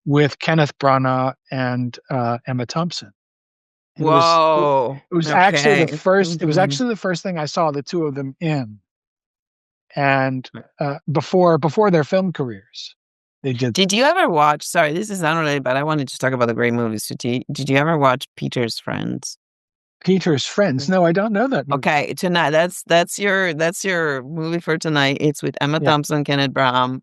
with Kenneth Branagh and Emma Thompson. And Whoa. it was actually the Okay. first it was Mhm. actually the first thing I saw the two of them in. And before their film careers, they did Did you ever watch? Sorry, this is unrelated, but I wanted to talk about the great movies. Did you ever watch Peter's Friends? Peter's Friends. No, I don't know that movie. Okay, tonight that's your movie for tonight. It's with Emma Yeah. Thompson, Kenneth Branagh,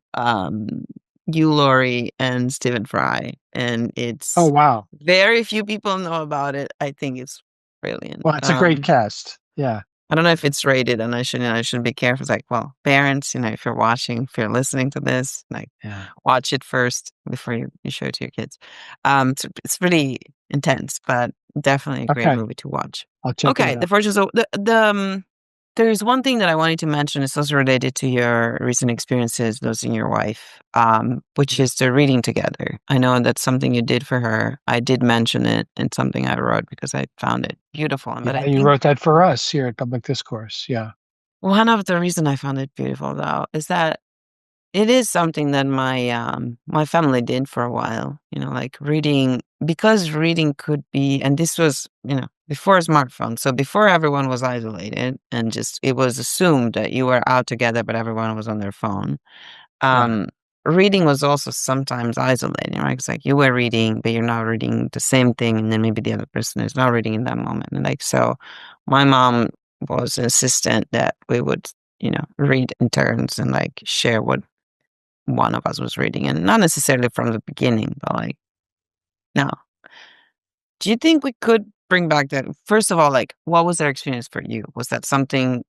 Hugh Laurie, and Stephen Fry, and Oh it's wow. very few people know about it. I think it's brilliant. Well, it's a great cast. Yeah. I don't know if it's rated, and I should be careful. It's like, well, parents, if you're watching, if you're listening to this, like, Yeah. watch it first before you show it to your kids. It's pretty intense, but definitely a great Okay. movie to watch. I'll check it Okay, out. there's one thing that I wanted to mention. It's also related to your recent experiences losing your wife, which Yeah. is the reading together. I know that's something you did for her. I did mention it in something I wrote because I found it beautiful. But Yeah, I you think wrote that for us here at Public Discourse. Yeah. one of the reason I found it beautiful, though, is that it is something that my family did for a while, like reading, because reading could be, and this was, before smartphones, so before everyone was isolated and just it was assumed that you were out together, but everyone was on their phone. Right. Um, Reading was also sometimes isolating, right? It's like you were reading, but you're not reading the same thing, and then maybe the other person is not reading in that moment. And like so, my mom was insistent that we would, read in turns and like share what one of us was reading, and not necessarily from the beginning, but like now. Do you think we could bring back that? First of all, like, what was their experience for you? Was that something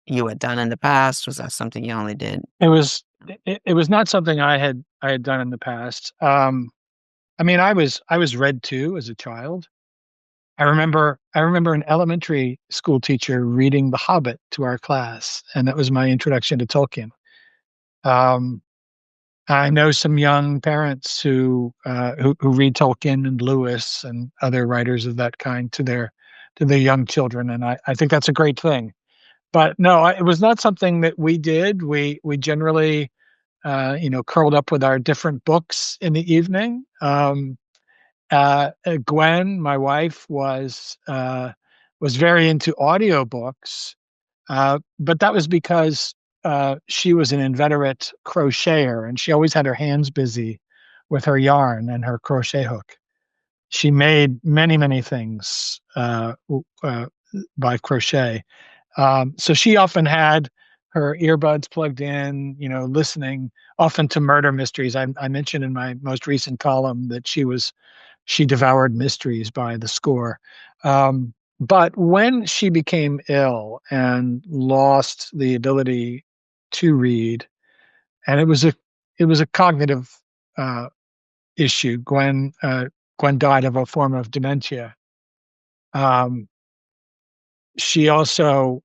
you had done in the past? Was that something you only did? It was it was not something I had done in the past. I mean, I was read to as a child. I remember an elementary school teacher reading The Hobbit to our class, and that was my introduction to Tolkien. Um, I know some young parents who read Tolkien and Lewis and other writers of that kind to their young children, and I think that's a great thing. But no, it was not something that we did. We generally curled up with our different books in the evening. Gwen, my wife, was very into audiobooks, but that was because she was an inveterate crocheter, and she always had her hands busy with her yarn and her crochet hook. She made many, many things by crochet. So she often had her earbuds plugged in, listening often to murder mysteries. I mentioned in my most recent column that she devoured mysteries by the score. But when she became ill and lost the ability to read, and it was a cognitive uh, issue. Gwen died of a form of dementia. Um, she also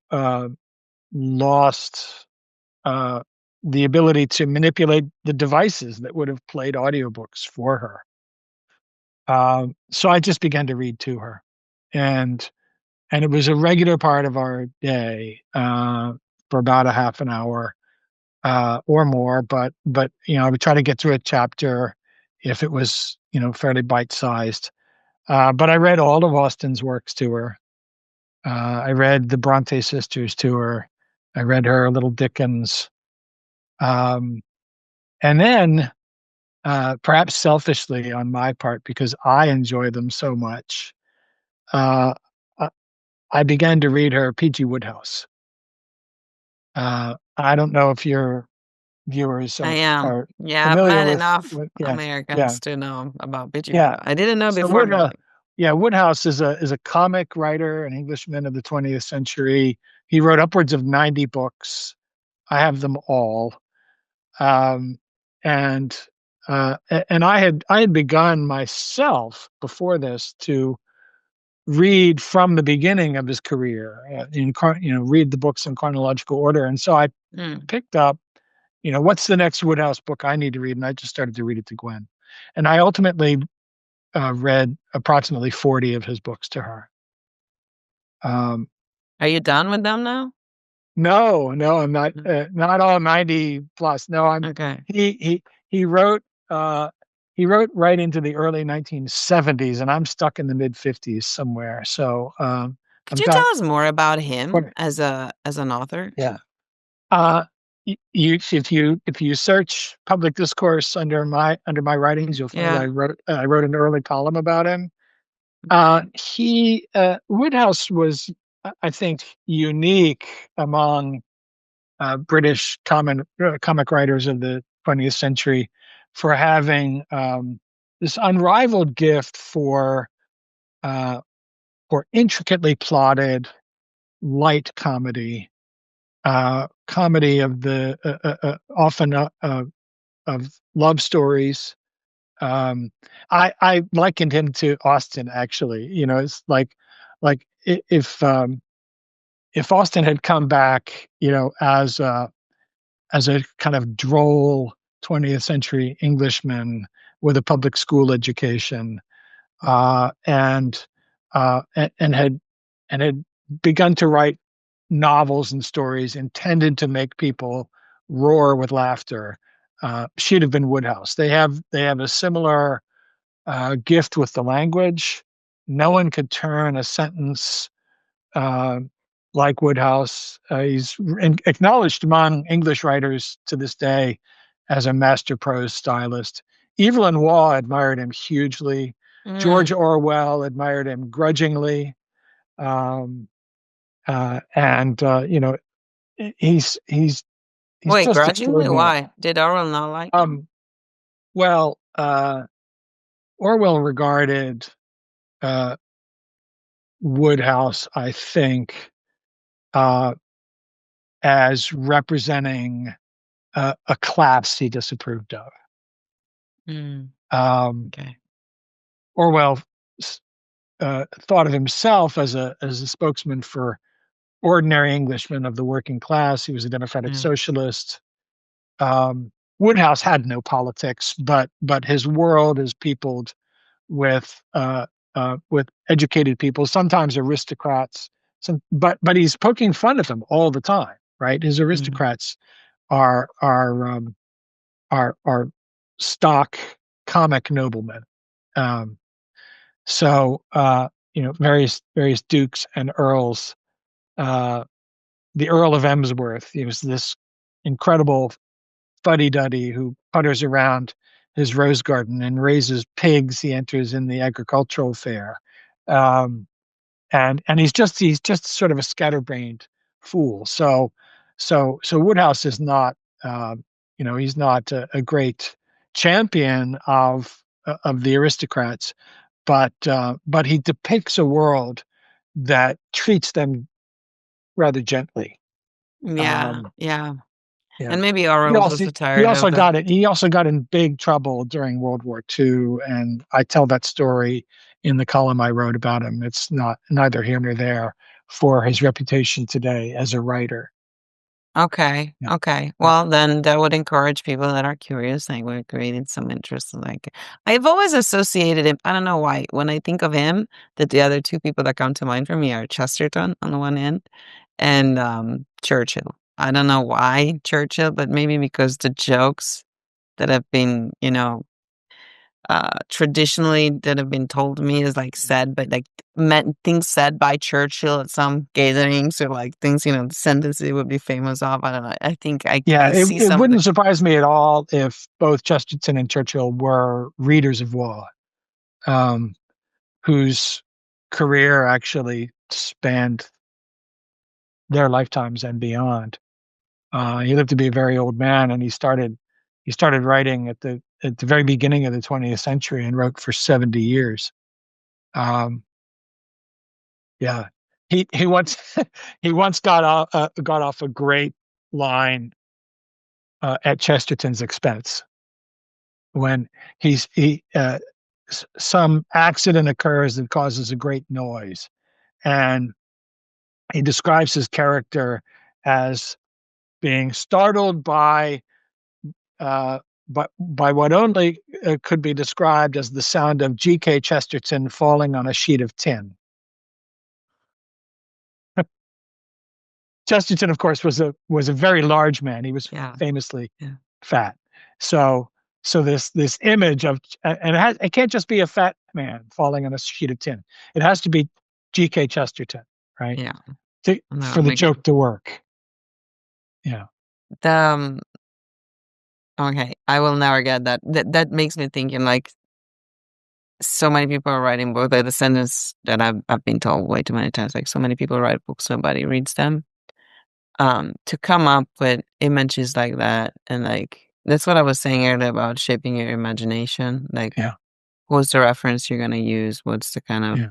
lost uh, the ability to manipulate the devices that would have played audiobooks for her. So I just began to read to her, and it was a regular part of our day for about a half an hour or more. But I would try to get through a chapter if it was fairly bite sized. But I read all of Austen's works to her. I read the Bronte sisters to her. I read her a little Dickens. Um, and then, perhaps selfishly on my part, because I enjoy them so much, uh, I I began to read her P.G. Wodehouse. I don't know if your viewers I are, am. are Yeah, I've familiar met with, enough yeah, yeah, Americans to know about Beatitudes. yeah. I didn't know So before. Wodehouse is a comic writer, an Englishman of the 20th century. He wrote upwards of 90 books. I have them all. Um, and and I had begun myself before this to read from the beginning of his career, read the books in chronological order. And so I Mm. picked up, what's the next Wodehouse book I need to read, and I just started to read it to Gwen. And I ultimately read approximately 40 of his books to her. Um, Are you done with them now? no, no, I'm not. Mm. Not all 90 plus. No, I'm. Okay. He wrote. He wrote right into the early 1970s, and I'm stuck in the mid 50s somewhere. So Could I've you tell got us more about him 20. as an author? Yeah. If you search public discourse under my writings, you'll find Yeah. I wrote an early column about him. He Woodhouse was, I think, unique among British comic writers of the 20th century for having this unrivaled gift uh, for intricately plotted light comedy, comedy of the often of love stories. I likened him to Austen, actually. It's like if Austen had come back, as a kind of droll 20th century Englishman with a public school education, and had begun to write novels and stories intended to make people roar with laughter, she'd have been Wodehouse. They have a similar gift with the language. No one could turn a sentence uh, like Wodehouse. He's acknowledged among English writers to this day as a master prose stylist. Evelyn Waugh admired him hugely. George Mm. Orwell admired him grudgingly. Um, and he's he's he's Wait, just grudgingly? extraordinary. Why? Did Orwell not like him? Um, well, Orwell regarded uh, Wodehouse, I think, uh, as representing a class he disapproved of. Mm. Um, Okay. Orwell thought of himself as a spokesman for ordinary Englishmen of the working class. He was a democratic Mm. socialist. Wodehouse had no politics, but his world is peopled with educated people, sometimes aristocrats. But he's poking fun at them all the time, right? His Mm. aristocrats are stock comic noblemen. Um, so various dukes and earls. Uh, the Earl of Emsworth, he was this incredible fuddy-duddy who putters around his rose garden and raises pigs. He enters in the agricultural fair, um, and he's just sort of a scatterbrained fool. So So Wodehouse is not, he's not a great champion of the aristocrats, but he depicts a world that treats them rather gently. Yeah, Um, yeah. yeah. And maybe He Orwell was also also he tired of also the. got it. He also got in big trouble during World War II, and I tell that story in the column I wrote about him. It's not neither here nor there for his reputation today as a writer. Okay, Yeah, okay. yeah, Well, then that would encourage people that are curious, like we're creating some interest. Like, I've always associated him. I don't know why. When I think of him, that the other two people that come to mind for me are Chesterton on the one end and Churchill. I don't know why Churchill, but maybe because the jokes that have been, traditionally that have been told to me is like said, but like meant things said by Churchill at some gatherings or like things, the sentences he would be famous of. I don't know. I think yeah. I It see it something. wouldn't surprise me at all if both Chesterton and Churchill were readers of law, um, whose career actually spanned their lifetimes and beyond. He lived to be a very old man, and he started writing at the very beginning of the 20th century and wrote for 70 years. Um, yeah, he once he once got off a great line at Chesterton's expense when some accident occurs that causes a great noise, and he describes his character as being startled uh, by what only could be described as the sound of G.K. Chesterton falling on a sheet of tin. Chesterton, of course, was a very large man. He was Yeah, famously yeah, fat. So this image of, and it can't just be a fat man falling on a sheet of tin. It has to be G.K. Chesterton, right? yeah. No, For the joke to work. Yeah, the okay. I will never get that. That makes me thinking like so many people are writing books. Like the sentence that I've been told way too many times. Like so many people write books, nobody reads them. To come up with images like that and like that's what I was saying earlier about shaping your imagination. Like yeah, what's the reference you're gonna use? What's the kind of yeah,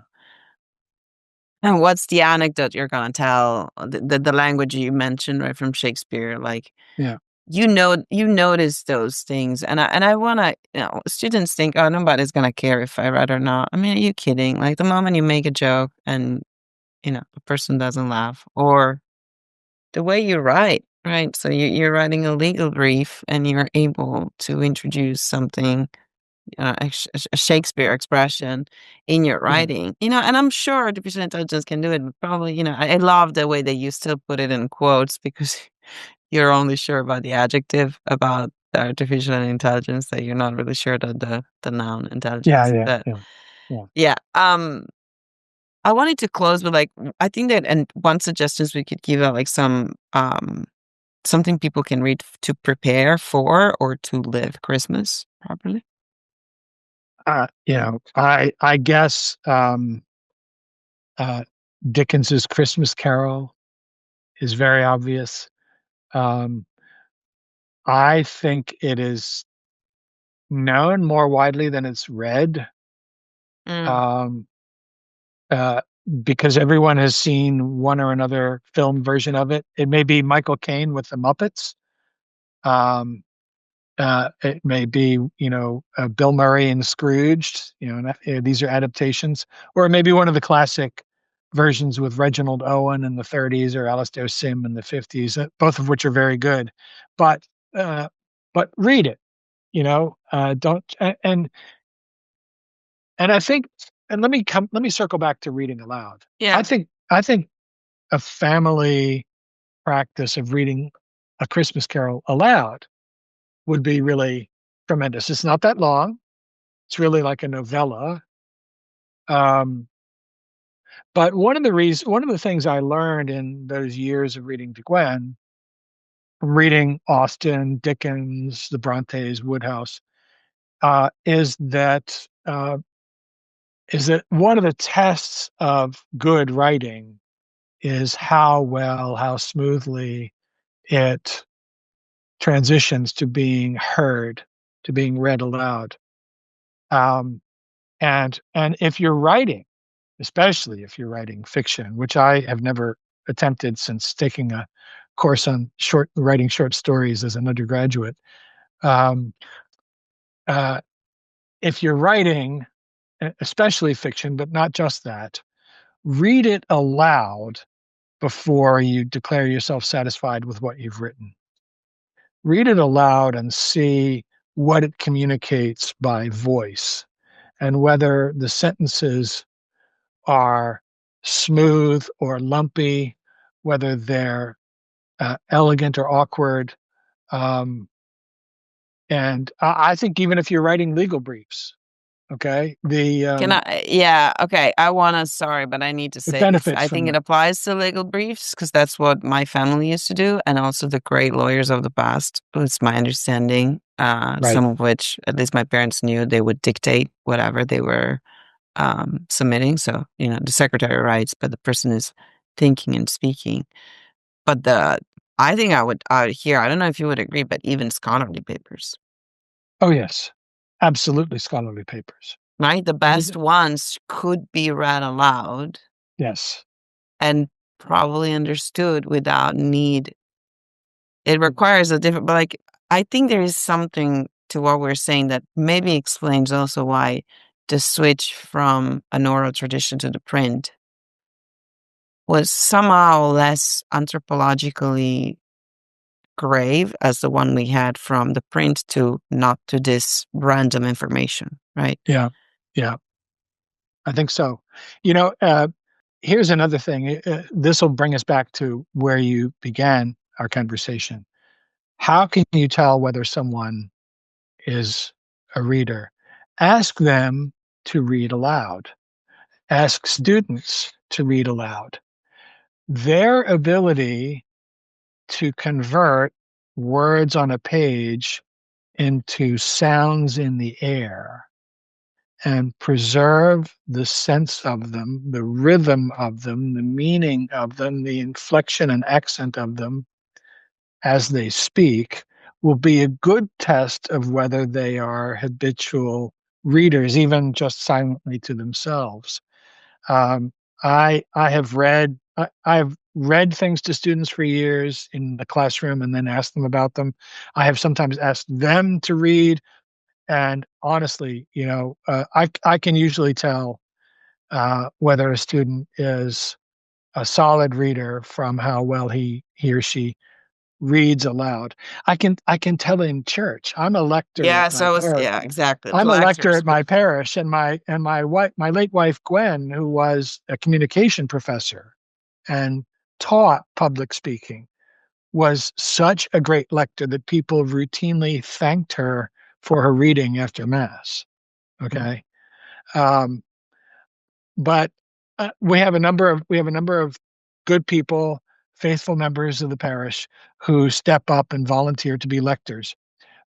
and what's the anecdote you're gonna tell? The language you mentioned right from Shakespeare, like yeah, you notice those things and I wanna students think, oh nobody's gonna care if I read or not. I mean, are you kidding? Like the moment you make a joke and the person doesn't laugh or the way you write, right? So you're writing a legal brief and you're able to introduce something, a Shakespeare expression in your yeah, writing, and I'm sure artificial intelligence can do it, but probably, I love the way that you still put it in quotes because you're only sure about the adjective about the artificial intelligence that you're not really sure that the noun yeah, intelligence. yeah, But yeah, yeah. yeah, I wanted to close with like I think that and one suggestions we could give out like some something people can read to prepare for or to live Christmas properly? I guess uh, Dickens's Christmas Carol is very obvious. Um, I think it is known more widely than it's read, Mm, um, uh, because everyone has seen one or another film version of it. It may be Michael Caine with the Muppets. Um, it may be, Bill Murray and Scrooged. These are adaptations, or it may be one of the classic versions with Reginald Owen in the 30s or Alastair Sim in the 50s, both of which are very good. But uh, but read it, don't and I think, and let me circle back to reading aloud. I yeah, think I think a family practice of reading A Christmas Carol aloud would be really tremendous. It's not that long. It's really like a novella. Um, but one of the things I learned in those years of reading to Gwen, from reading Austen, Dickens, the Brontes, Wodehouse, is that one of the tests of good writing is how well, how smoothly it transitions to being heard, to being read aloud. Um, and if you're writing, especially if you're writing fiction, which I have never attempted since taking a course on writing short stories as an undergraduate. Um, uh, if you're writing, especially fiction, but not just that, read it aloud before you declare yourself satisfied with what you've written. Read it aloud and see what it communicates by voice and whether the sentences are smooth or lumpy, whether they're elegant or awkward. Um, and I think even if you're writing legal briefs, okay, Can I? Yeah, okay. Sorry, but I need to it say this. benefits I from think it them. applies to legal briefs because that's what my family used to do, and also the great lawyers of the past. It's my understanding. Right. Some of which, at least my parents knew, they would dictate whatever they were submitting. So, the secretary writes, but the person is thinking and speaking. But I think I would here, I don't know if you would agree, but even scholarly papers, Oh, yes. Absolutely scholarly papers. right? The best ones could be read aloud Yes. and probably understood without need. It requires a different, but like, I think there is something to what we're saying that maybe explains also why the switch from an oral tradition to the print was somehow less anthropologically grave as the one we had from the print to not to this random information, right? Yeah. Yeah. I think so. You know, here's another thing. This will bring us back to where you began our conversation. How can you tell whether someone is a reader? Ask them to read aloud. Ask students to read aloud. Their ability to convert words on a page into sounds in the air and preserve the sense of them, the rhythm of them, the meaning of them, the inflection and accent of them as they speak will be a good test of whether they are habitual readers, even just silently to themselves. Um, I've read things to students for years in the classroom and then asked them about them. I have sometimes asked them to read, and honestly, I can usually tell whether a student is a solid reader from how well he or she reads aloud. I can tell in church. I'm a lector at Yeah, my so it's, parish. yeah, exactly. The I'm a lector lectures. at my parish, and my late wife Gwen, who was a communication professor and taught public speaking, was such a great lector that people routinely thanked her for her reading after mass. Okay, um, but we have a number of good people, faithful members of the parish, who step up and volunteer to be lectors.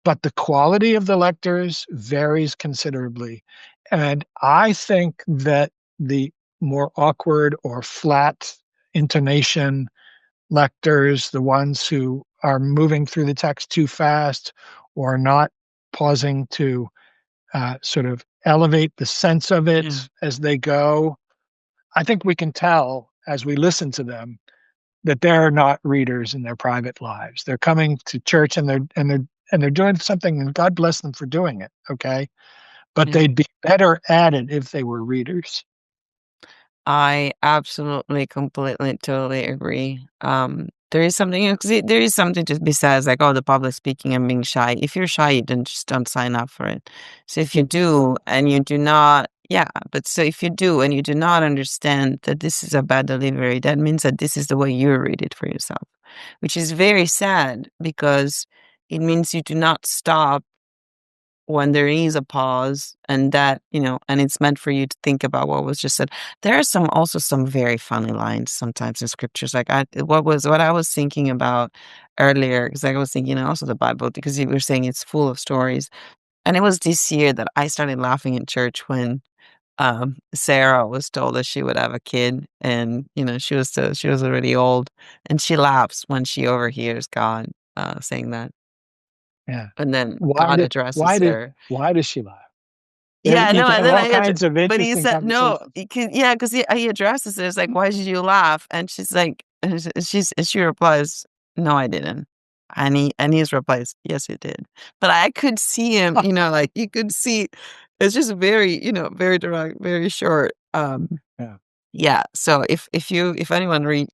But the quality of the lectures varies considerably. And I think that the more awkward or flat intonation lectors, the ones who are moving through the text too fast or not pausing to sort of elevate the sense of it as they go, I think we can tell as we listen to them that they're not readers in their private lives. They're coming to church and they're doing something, and God bless them for doing it. Okay, but Yeah. they'd be better at it if they were readers. I absolutely, completely, totally agree. There is something, 'cause there is something to be said, like, oh, the public speaking and being shy. If you're shy, then just don't sign up for it. So if you do and you do not, yeah, but so if you do and you do not understand that this is a bad delivery, that means that this is the way you read it for yourself, which is very sad because it means you do not stop when there is a pause and that, and it's meant for you to think about what was just said. There are also some very funny lines sometimes in scriptures. Like what I was thinking about earlier, because I was thinking also the Bible, because you were saying it's full of stories. And it was this year that I started laughing in church when Sarah was told that she would have a kid, and she was already old, and she laughs when she overhears God saying that, Yeah. and then Why God did addresses her. why does she laugh? Yeah, You no, can and have then all kinds of but he interesting said no, conversations. yeah, because he addresses it. It's like, why did you laugh? And she's like, and she replies, no, I didn't. And he's replies, yes, you did. But I could see him, like you could see, it's just very, very direct, very short. Yeah. Yeah. So if anyone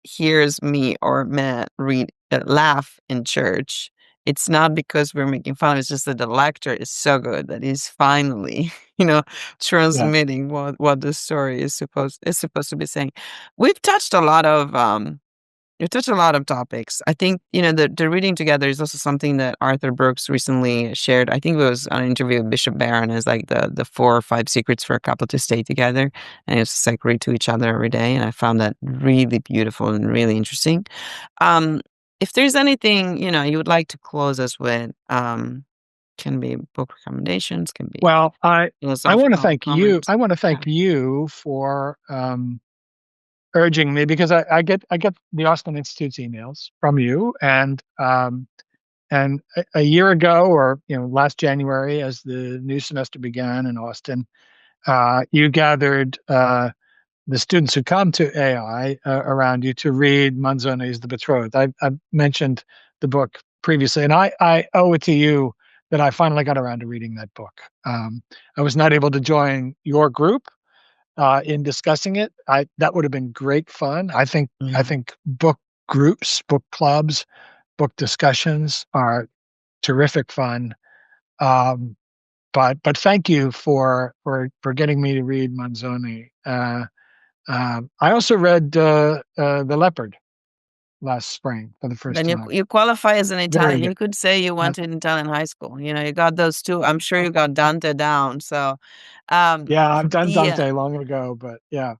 hears me or Matt laugh in church, it's not because we're making fun. It's just that the lecture is so good that he's finally, Yeah. transmitting what the story is supposed to be saying. We've touched a lot of you touch a lot of topics. I think, the reading together is also something that Arthur Brooks recently shared. I think it was an interview with Bishop Barron as like the 4 or 5 secrets for a couple to stay together. And it's just like read to each other every day. And I found that really beautiful and really interesting. If there's anything, you would like to close us with, can be book recommendations, can be Well, I want to philosophical thank you. comment. I want to Yeah. thank you for urging me, because I get the Austen Institute's emails from you, and a year ago, or last January, as the new semester began in Austin, you gathered the students who come to AI around you to read Manzoni's The Betrothed. I've mentioned the book previously, and I owe it to you that I finally got around to reading that book. I was not able to join your group in discussing it. That would have been great fun. I think book groups, book clubs, book discussions are terrific fun. Um, but thank you for getting me to read Manzoni. I also read The Leopard last spring for the first Then you time. you qualify as an Very Italian. good. You could say you Uh, went to an Italian high school. You got those two. I'm sure you got Dante down. So, yeah, I've done the Dante long ago, but yeah,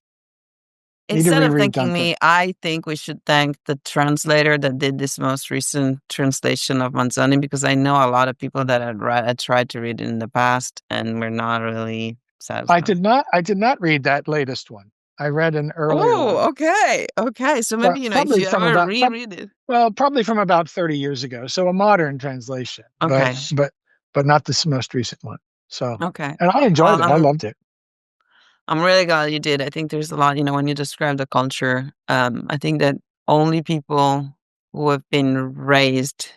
need to instead of reread thanking Dante. me, I think we should thank the translator that did this most recent translation of Manzoni, because I know a lot of people that had tried to read it in the past and were not really satisfied. I did not read that latest one. I read an earlier Oh, one. okay, okay. So maybe if Probably you from ever about reread it, well, probably from about 30 years ago. So a modern translation, but okay, but not this most recent one. So, okay. and I enjoyed Well, it. I loved it. I'm really glad you did. I think there's a lot, when you describe the culture, I think that only people who have been raised,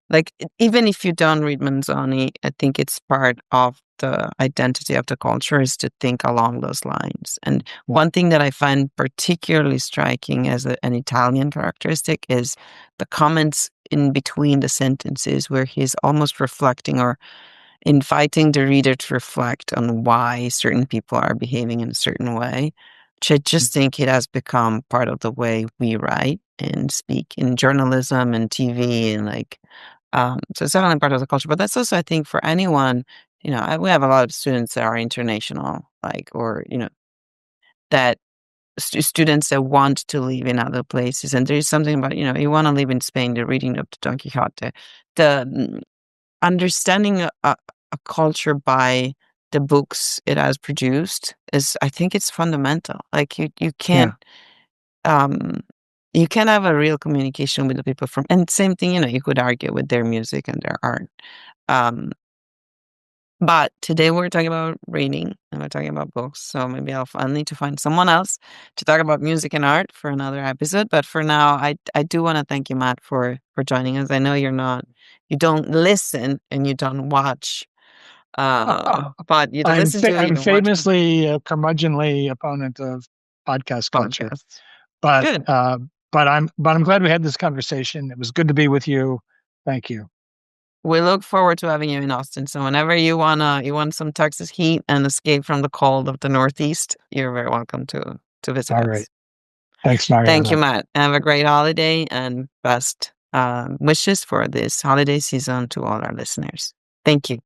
like, even if you don't read Manzoni, I think it's part of the identity of the culture is to think along those lines. And Yeah. one thing that I find particularly striking as an Italian characteristic is the comments in between the sentences where he's almost reflecting or inviting the reader to reflect on why certain people are behaving in a certain way, which I just think it has become part of the way we write and speak in journalism and TV and so it's definitely part of the culture. But that's also, I think, for anyone, we have a lot of students that are international, or that students that want to live in other places, and there's something about you want to live in Spain. The reading of the Don Quixote, the understanding a culture by the books it has produced is, I think, it's fundamental. Like Yeah. um you can't have a real communication with the people from, and same thing, you could argue with their music and their art. Um but today we're talking about reading and we're talking about books. So maybe I'll need to find someone else to talk about music and art for another episode. But for now, I do want to thank you, Matt, for joining us. I know you don't listen and you don't watch, but you don't listen to it, you I'm don't watch famously a curmudgeonly opponent of podcast culture, podcasts. but Good. I'm glad we had this conversation. It was good to be with you. Thank you. We look forward to having you in Austin. So whenever you want some Texas heat and escape from the cold of the Northeast, you're very welcome to visit All right. us. Thanks, Thank you, Marianna. Matt. Have a great holiday and best wishes for this holiday season to all our listeners. Thank you.